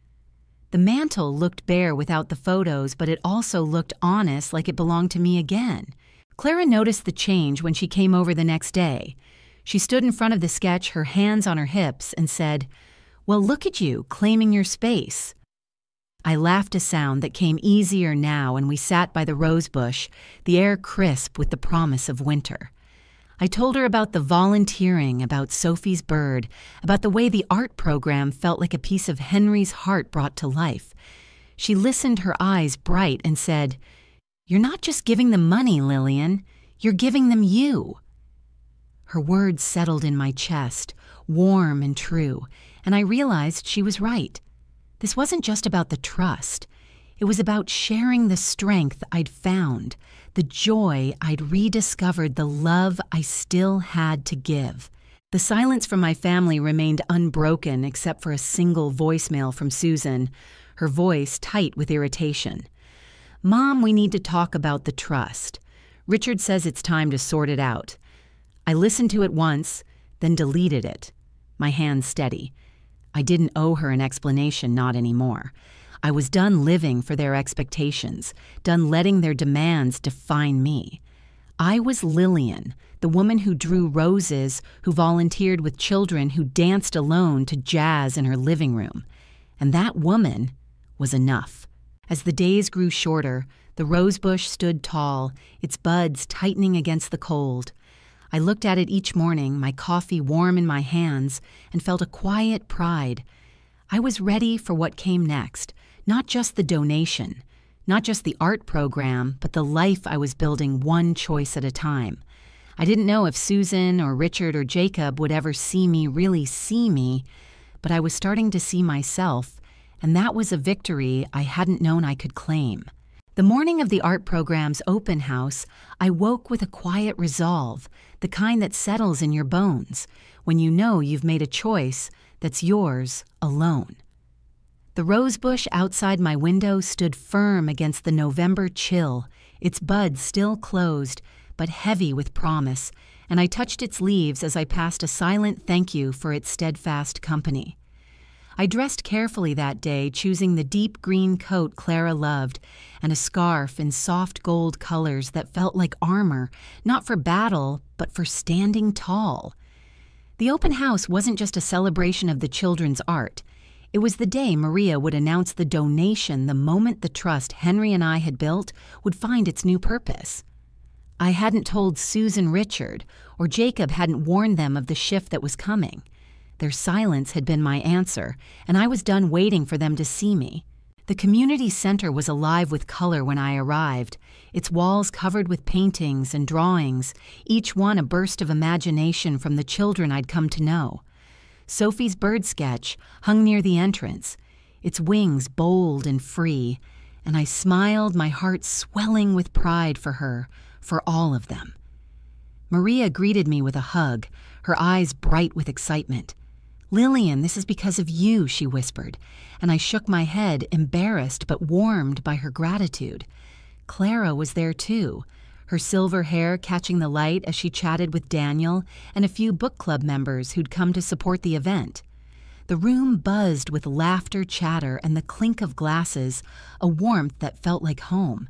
The mantel looked bare without the photos, but it also looked honest, like it belonged to me again. Clara noticed the change when she came over the next day. She stood in front of the sketch, her hands on her hips, and said, "Well, look at you, claiming your space." I laughed a sound that came easier now, and we sat by the rosebush, the air crisp with the promise of winter. I told her about the volunteering, about Sophie's bird, about the way the art program felt like a piece of Henry's heart brought to life. She listened, her eyes bright, and said, "You're not just giving them money, Lillian. You're giving them you." Her words settled in my chest, warm and true, and I realized she was right. This wasn't just about the trust. It was about sharing the strength I'd found, the joy I'd rediscovered, the love I still had to give. The silence from my family remained unbroken except for a single voicemail from Susan, her voice tight with irritation. "Mom, we need to talk about the trust. Richard says it's time to sort it out." I listened to it once, then deleted it, my hands steady. I didn't owe her an explanation, not anymore. I was done living for their expectations, done letting their demands define me. I was Lillian, the woman who drew roses, who volunteered with children, who danced alone to jazz in her living room. And that woman was enough. As the days grew shorter, the rosebush stood tall, its buds tightening against the cold. I looked at it each morning, my coffee warm in my hands, and felt a quiet pride. I was ready for what came next, not just the donation, not just the art program, but the life I was building one choice at a time. I didn't know if Susan or Richard or Jacob would ever see me, really see me, but I was starting to see myself, and that was a victory I hadn't known I could claim. The morning of the art program's open house, I woke with a quiet resolve, the kind that settles in your bones, when you know you've made a choice that's yours alone. The rosebush outside my window stood firm against the November chill, its buds still closed, but heavy with promise, and I touched its leaves as I passed a silent thank you for its steadfast company. I dressed carefully that day, choosing the deep green coat Clara loved and a scarf in soft gold colors that felt like armor, not for battle, but for standing tall. The open house wasn't just a celebration of the children's art. It was the day Maria would announce the donation the moment the trust Henry and I had built would find its new purpose. I hadn't told Susan Richard, or Jacob hadn't warned them of the shift that was coming. Their silence had been my answer, and I was done waiting for them to see me. The community center was alive with color when I arrived, its walls covered with paintings and drawings, each one a burst of imagination from the children I'd come to know. Sophie's bird sketch hung near the entrance, its wings bold and free, and I smiled, my heart swelling with pride for her, for all of them. Maria greeted me with a hug, her eyes bright with excitement. "Lillian, this is because of you," she whispered, and I shook my head, embarrassed but warmed by her gratitude. Clara was there too, her silver hair catching the light as she chatted with Daniel and a few book club members who'd come to support the event. The room buzzed with laughter, chatter, and the clink of glasses, a warmth that felt like home,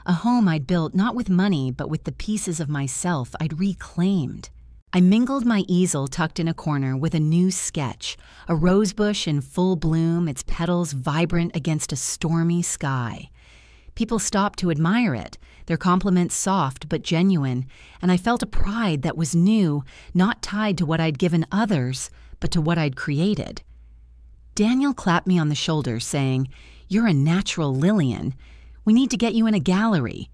a home I'd built not with money but with the pieces of myself I'd reclaimed. I mingled my easel tucked in a corner with a new sketch, a rosebush in full bloom, its petals vibrant against a stormy sky. People stopped to admire it, their compliments soft but genuine, and I felt a pride that was new, not tied to what I'd given others, but to what I'd created. Daniel clapped me on the shoulder, saying, "You're a natural, Lillian. We need to get you in a gallery."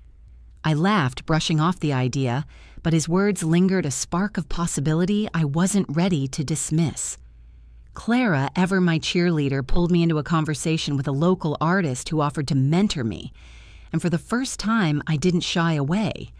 I laughed, brushing off the idea, but his words lingered a spark of possibility I wasn't ready to dismiss. Clara, ever my cheerleader, pulled me into a conversation with a local artist who offered to mentor me, and for the first time I didn't shy away.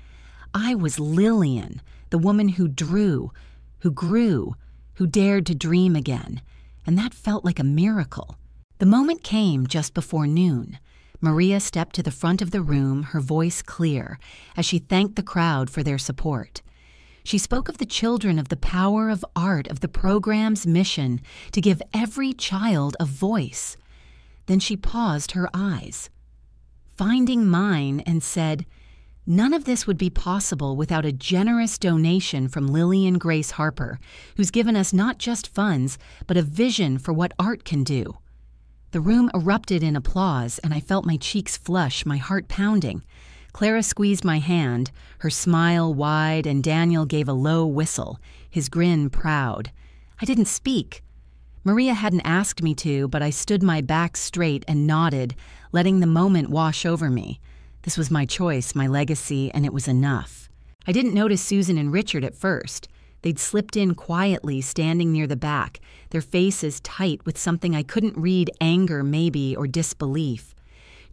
I was Lillian, the woman who drew, who grew, who dared to dream again, and that felt like a miracle. The moment came just before noon. Maria stepped to the front of the room, her voice clear, as she thanked the crowd for their support. She spoke of the children, of the power of art, of the program's mission to give every child a voice. Then she paused, her eyes finding mine, and said, "None of this would be possible without a generous donation from Lillian Grace Harper, who's given us not just funds, but a vision for what art can do." The room erupted in applause, and I felt my cheeks flush, my heart pounding. Clara squeezed my hand, her smile wide, and Daniel gave a low whistle, his grin proud. I didn't speak. Maria hadn't asked me to, but I stood my back straight and nodded, letting the moment wash over me. This was my choice, my legacy, and it was enough. I didn't notice Susan and Richard at first. They'd slipped in quietly, standing near the back, their faces tight with something I couldn't read, anger maybe, or disbelief.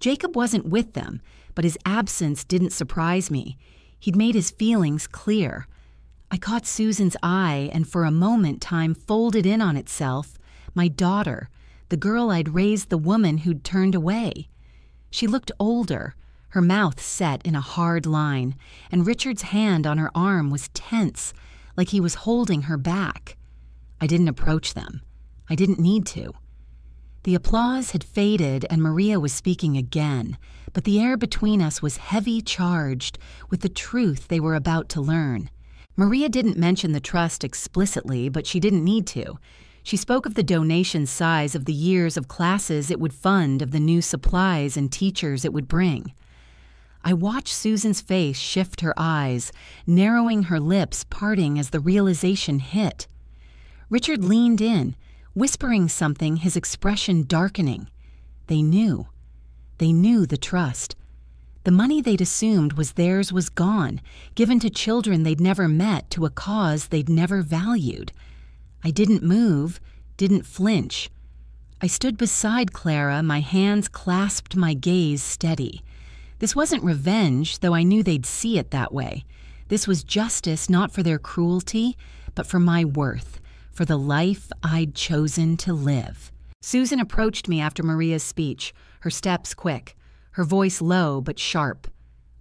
Jacob wasn't with them, but his absence didn't surprise me. He'd made his feelings clear. I caught Susan's eye, and for a moment time folded in on itself, my daughter, the girl I'd raised, the woman who'd turned away. She looked older, her mouth set in a hard line, and Richard's hand on her arm was tense, like he was holding her back. I didn't approach them. I didn't need to. The applause had faded, and Maria was speaking again, but the air between us was heavy charged with the truth they were about to learn. Maria didn't mention the trust explicitly, but she didn't need to. She spoke of the donation size, of the years of classes it would fund, of the new supplies and teachers it would bring. I watched Susan's face shift, her eyes, narrowing, her lips parting as the realization hit. Richard leaned in, whispering something, his expression darkening. They knew. They knew the trust. The money they'd assumed was theirs was gone, given to children they'd never met, to a cause they'd never valued. I didn't move, didn't flinch. I stood beside Clara, my hands clasped, my gaze steady. This wasn't revenge, though I knew they'd see it that way. This was justice, not for their cruelty, but for my worth, for the life I'd chosen to live. Susan approached me after Maria's speech, her steps quick, her voice low but sharp.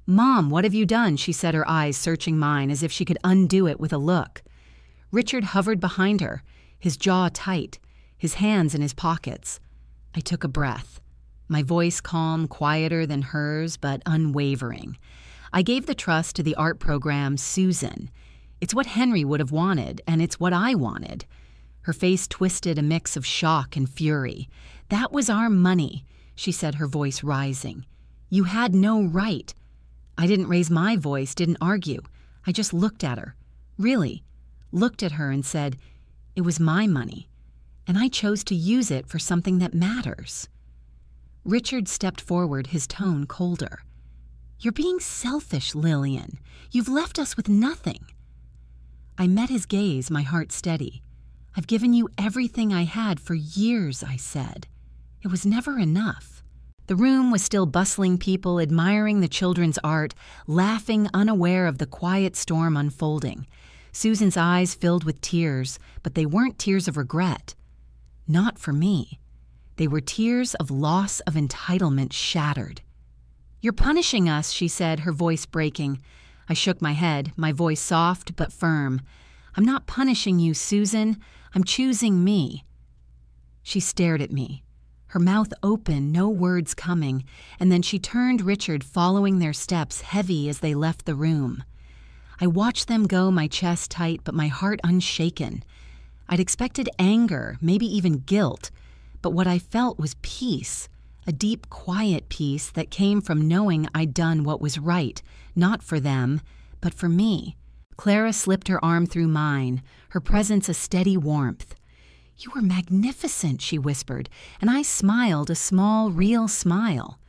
"Mom, what have you done?" she said, her eyes searching mine as if she could undo it with a look. Richard hovered behind her, his jaw tight, his hands in his pockets. I took a breath, my voice calm, quieter than hers, but unwavering. I gave the trust to the art program, Susan. It's what Henry would have wanted, and it's what I wanted. Her face twisted, a mix of shock and fury. "That was our money," she said, her voice rising. "You had no right." I didn't raise my voice, didn't argue. I just looked at her. Really. Looked at her and said, "It was my money, and I chose to use it for something that matters." Richard stepped forward, his tone colder. "You're being selfish, Lillian. You've left us with nothing." I met his gaze, my heart steady. "I've given you everything I had for years," I said. "It was never enough." The room was still bustling, people admiring the children's art, laughing, unaware of the quiet storm unfolding. Susan's eyes filled with tears, but they weren't tears of regret. Not for me. They were tears of loss, of entitlement shattered. "You're punishing us," she said, her voice breaking. I shook my head, my voice soft but firm. "I'm not punishing you, Susan. I'm choosing me." She stared at me, Her mouth open, no words coming, and then she turned Richard following their steps heavy as they left the room. I watched them go, my chest tight, but my heart unshaken. I'd expected anger, maybe even guilt, but what I felt was peace, a deep, quiet peace that came from knowing I'd done what was right, not for them, but for me. Clara slipped her arm through mine, her presence a steady warmth. "You were magnificent," she whispered, and I smiled a small, real smile.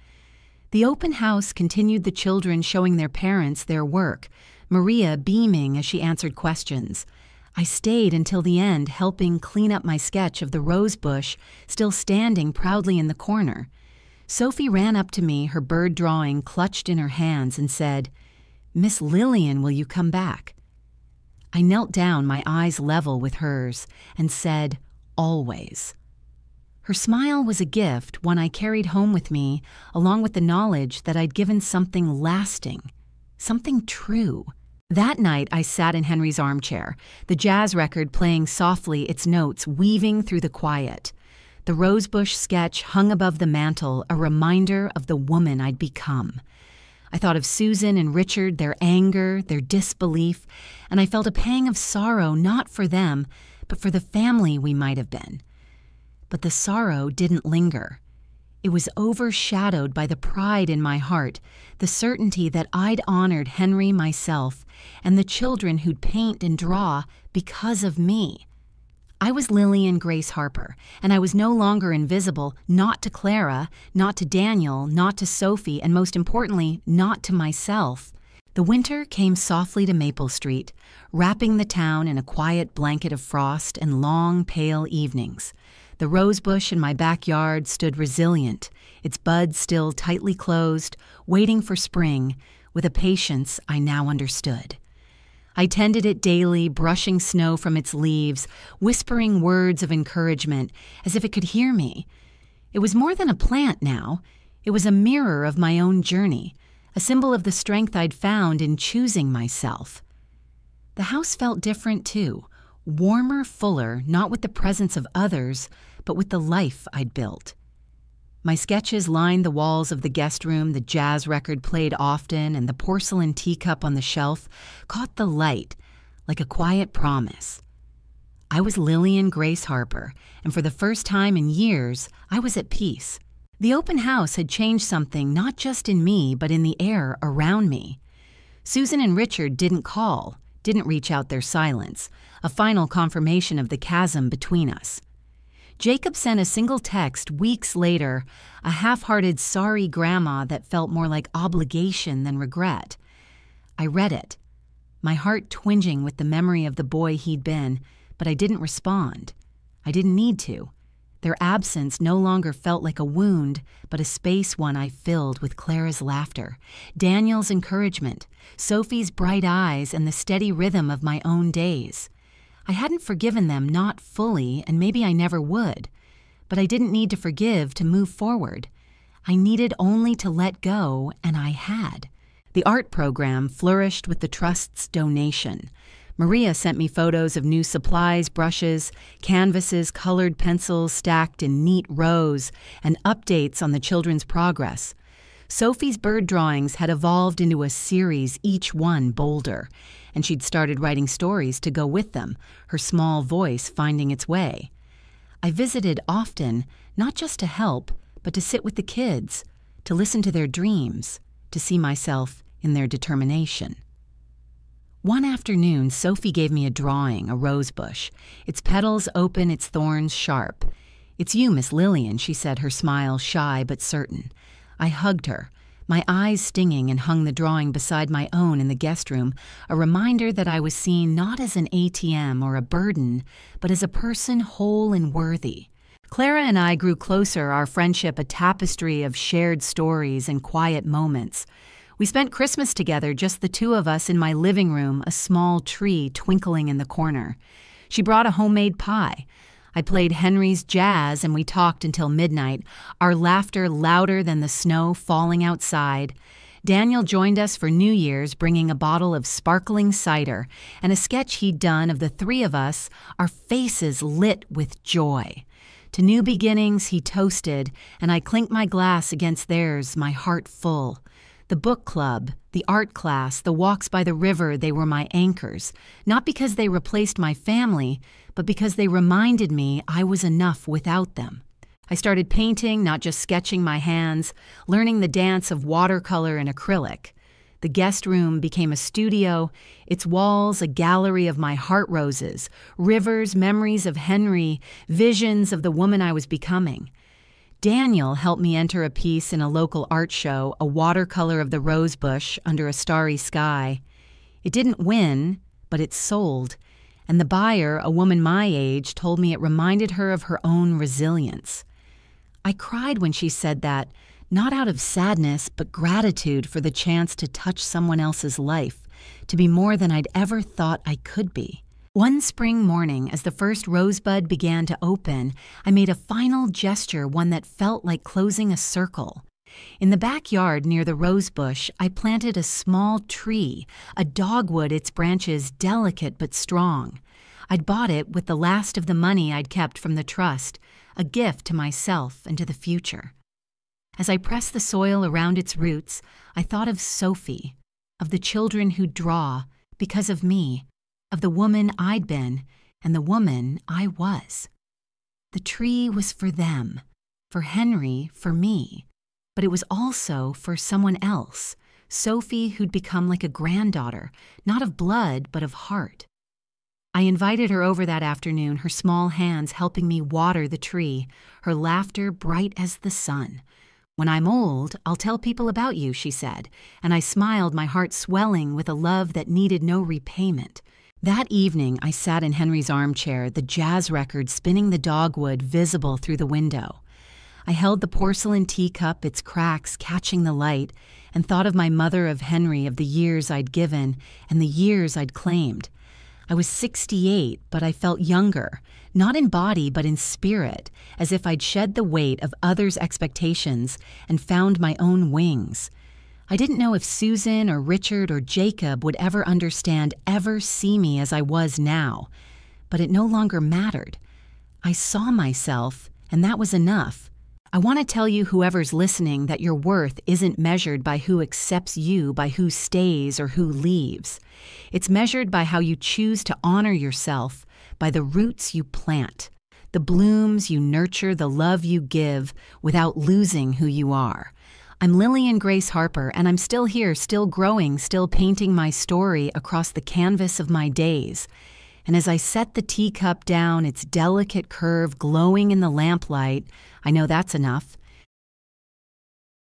The open house continued, the children showing their parents their work, Maria beaming as she answered questions. I stayed until the end, helping clean up my sketch of the rosebush still standing proudly in the corner. Sophie ran up to me, her bird drawing clutched in her hands, and said, "Miss Lillian, will you come back?" I knelt down, my eyes level with hers, and said, "Always." Her smile was a gift, one I carried home with me, along with the knowledge that I'd given something lasting, something true. That night, I sat in Henry's armchair, the jazz record playing softly, its notes weaving through the quiet. The rosebush sketch hung above the mantel, a reminder of the woman I'd become. I thought of Susan and Richard, their anger, their disbelief, and I felt a pang of sorrow, not for them, but for the family we might have been. But the sorrow didn't linger. It was overshadowed by the pride in my heart, the certainty that I'd honored Henry myself and the children who'd paint and draw because of me. I was Lillian Grace Harper, and I was no longer invisible, not to Clara, not to Daniel, not to Sophie, and most importantly, not to myself. The winter came softly to Maple Street, wrapping the town in a quiet blanket of frost and long, pale evenings. The rosebush in my backyard stood resilient, its buds still tightly closed, waiting for spring, with a patience I now understood. I tended it daily, brushing snow from its leaves, whispering words of encouragement, as if it could hear me. It was more than a plant now. It was a mirror of my own journey, a symbol of the strength I'd found in choosing myself. The house felt different, too. Warmer, fuller, not with the presence of others, but with the life I'd built. My sketches lined the walls of the guest room, the jazz record played often, and the porcelain teacup on the shelf caught the light like a quiet promise. I was Lillian Grace Harper, and for the first time in years, I was at peace. The open house had changed something not just in me, but in the air around me. Susan and Richard didn't call, didn't reach out their silence, a final confirmation of the chasm between us. Jacob sent a single text weeks later, a half-hearted sorry grandma that felt more like obligation than regret. I read it, my heart twinging with the memory of the boy he'd been, but I didn't respond. I didn't need to. Their absence no longer felt like a wound, but a space one I filled with Clara's laughter, Daniel's encouragement, Sophie's bright eyes, and the steady rhythm of my own days. I hadn't forgiven them, not fully, and maybe I never would. But I didn't need to forgive to move forward. I needed only to let go, and I had. The art program flourished with the Trust's donation. Maria sent me photos of new supplies, brushes, canvases, colored pencils stacked in neat rows, and updates on the children's progress. Sophie's bird drawings had evolved into a series, each one bolder, and she'd started writing stories to go with them, her small voice finding its way. I visited often, not just to help, but to sit with the kids, to listen to their dreams, to see myself in their determination. One afternoon, Sophie gave me a drawing, a rosebush, its petals open, its thorns sharp. "It's you, Miss Lillian," she said, her smile shy but certain. I hugged her, my eyes stinging, and hung the drawing beside my own in the guest room, a reminder that I was seen not as an ATM or a burden, but as a person whole and worthy. Clara and I grew closer, our friendship a tapestry of shared stories and quiet moments. We spent Christmas together, just the two of us in my living room, a small tree twinkling in the corner. She brought a homemade pie. I played Henry's jazz and we talked until midnight, our laughter louder than the snow falling outside. Daniel joined us for New Year's, bringing a bottle of sparkling cider and a sketch he'd done of the three of us, our faces lit with joy. To new beginnings he toasted, and I clinked my glass against theirs, my heart full. The book club, the art class, the walks by the river, they were my anchors, not because they replaced my family, but because they reminded me I was enough without them. I started painting, not just sketching my hands, learning the dance of watercolor and acrylic. The guest room became a studio, its walls a gallery of my heart roses, rivers, memories of Henry, visions of the woman I was becoming. Daniel helped me enter a piece in a local art show, a watercolor of the rosebush under a starry sky. It didn't win, but it sold, and the buyer, a woman my age, told me it reminded her of her own resilience. I cried when she said that, not out of sadness, but gratitude for the chance to touch someone else's life, to be more than I'd ever thought I could be. One spring morning, as the first rosebud began to open, I made a final gesture, one that felt like closing a circle. In the backyard near the rosebush, I planted a small tree, a dogwood, its branches delicate but strong. I'd bought it with the last of the money I'd kept from the trust, a gift to myself and to the future. As I pressed the soil around its roots, I thought of Sophie, of the children who draw because of me, of the woman I'd been and the woman I was. The tree was for them, for Henry, for me, but it was also for someone else, Sophie, who'd become like a granddaughter, not of blood but of heart. I invited her over that afternoon, her small hands helping me water the tree, her laughter bright as the sun. "When I'm old, I'll tell people about you," she said, and I smiled, my heart swelling with a love that needed no repayment. That evening, I sat in Henry's armchair, the jazz record spinning the dogwood visible through the window. I held the porcelain teacup, its cracks catching the light, and thought of my mother, of Henry, of the years I'd given and the years I'd claimed. I was 68, but I felt younger, not in body but in spirit, as if I'd shed the weight of others' expectations and found my own wings. I didn't know if Susan or Richard or Jacob would ever understand, ever see me as I was now, but it no longer mattered. I saw myself, and that was enough. I want to tell you, whoever's listening, that your worth isn't measured by who accepts you, by who stays or who leaves. It's measured by how you choose to honor yourself, by the roots you plant, the blooms you nurture, the love you give, without losing who you are. I'm Lillian Grace Harper, and I'm still here, still growing, still painting my story across the canvas of my days. And as I set the teacup down, its delicate curve glowing in the lamplight, I know that's enough.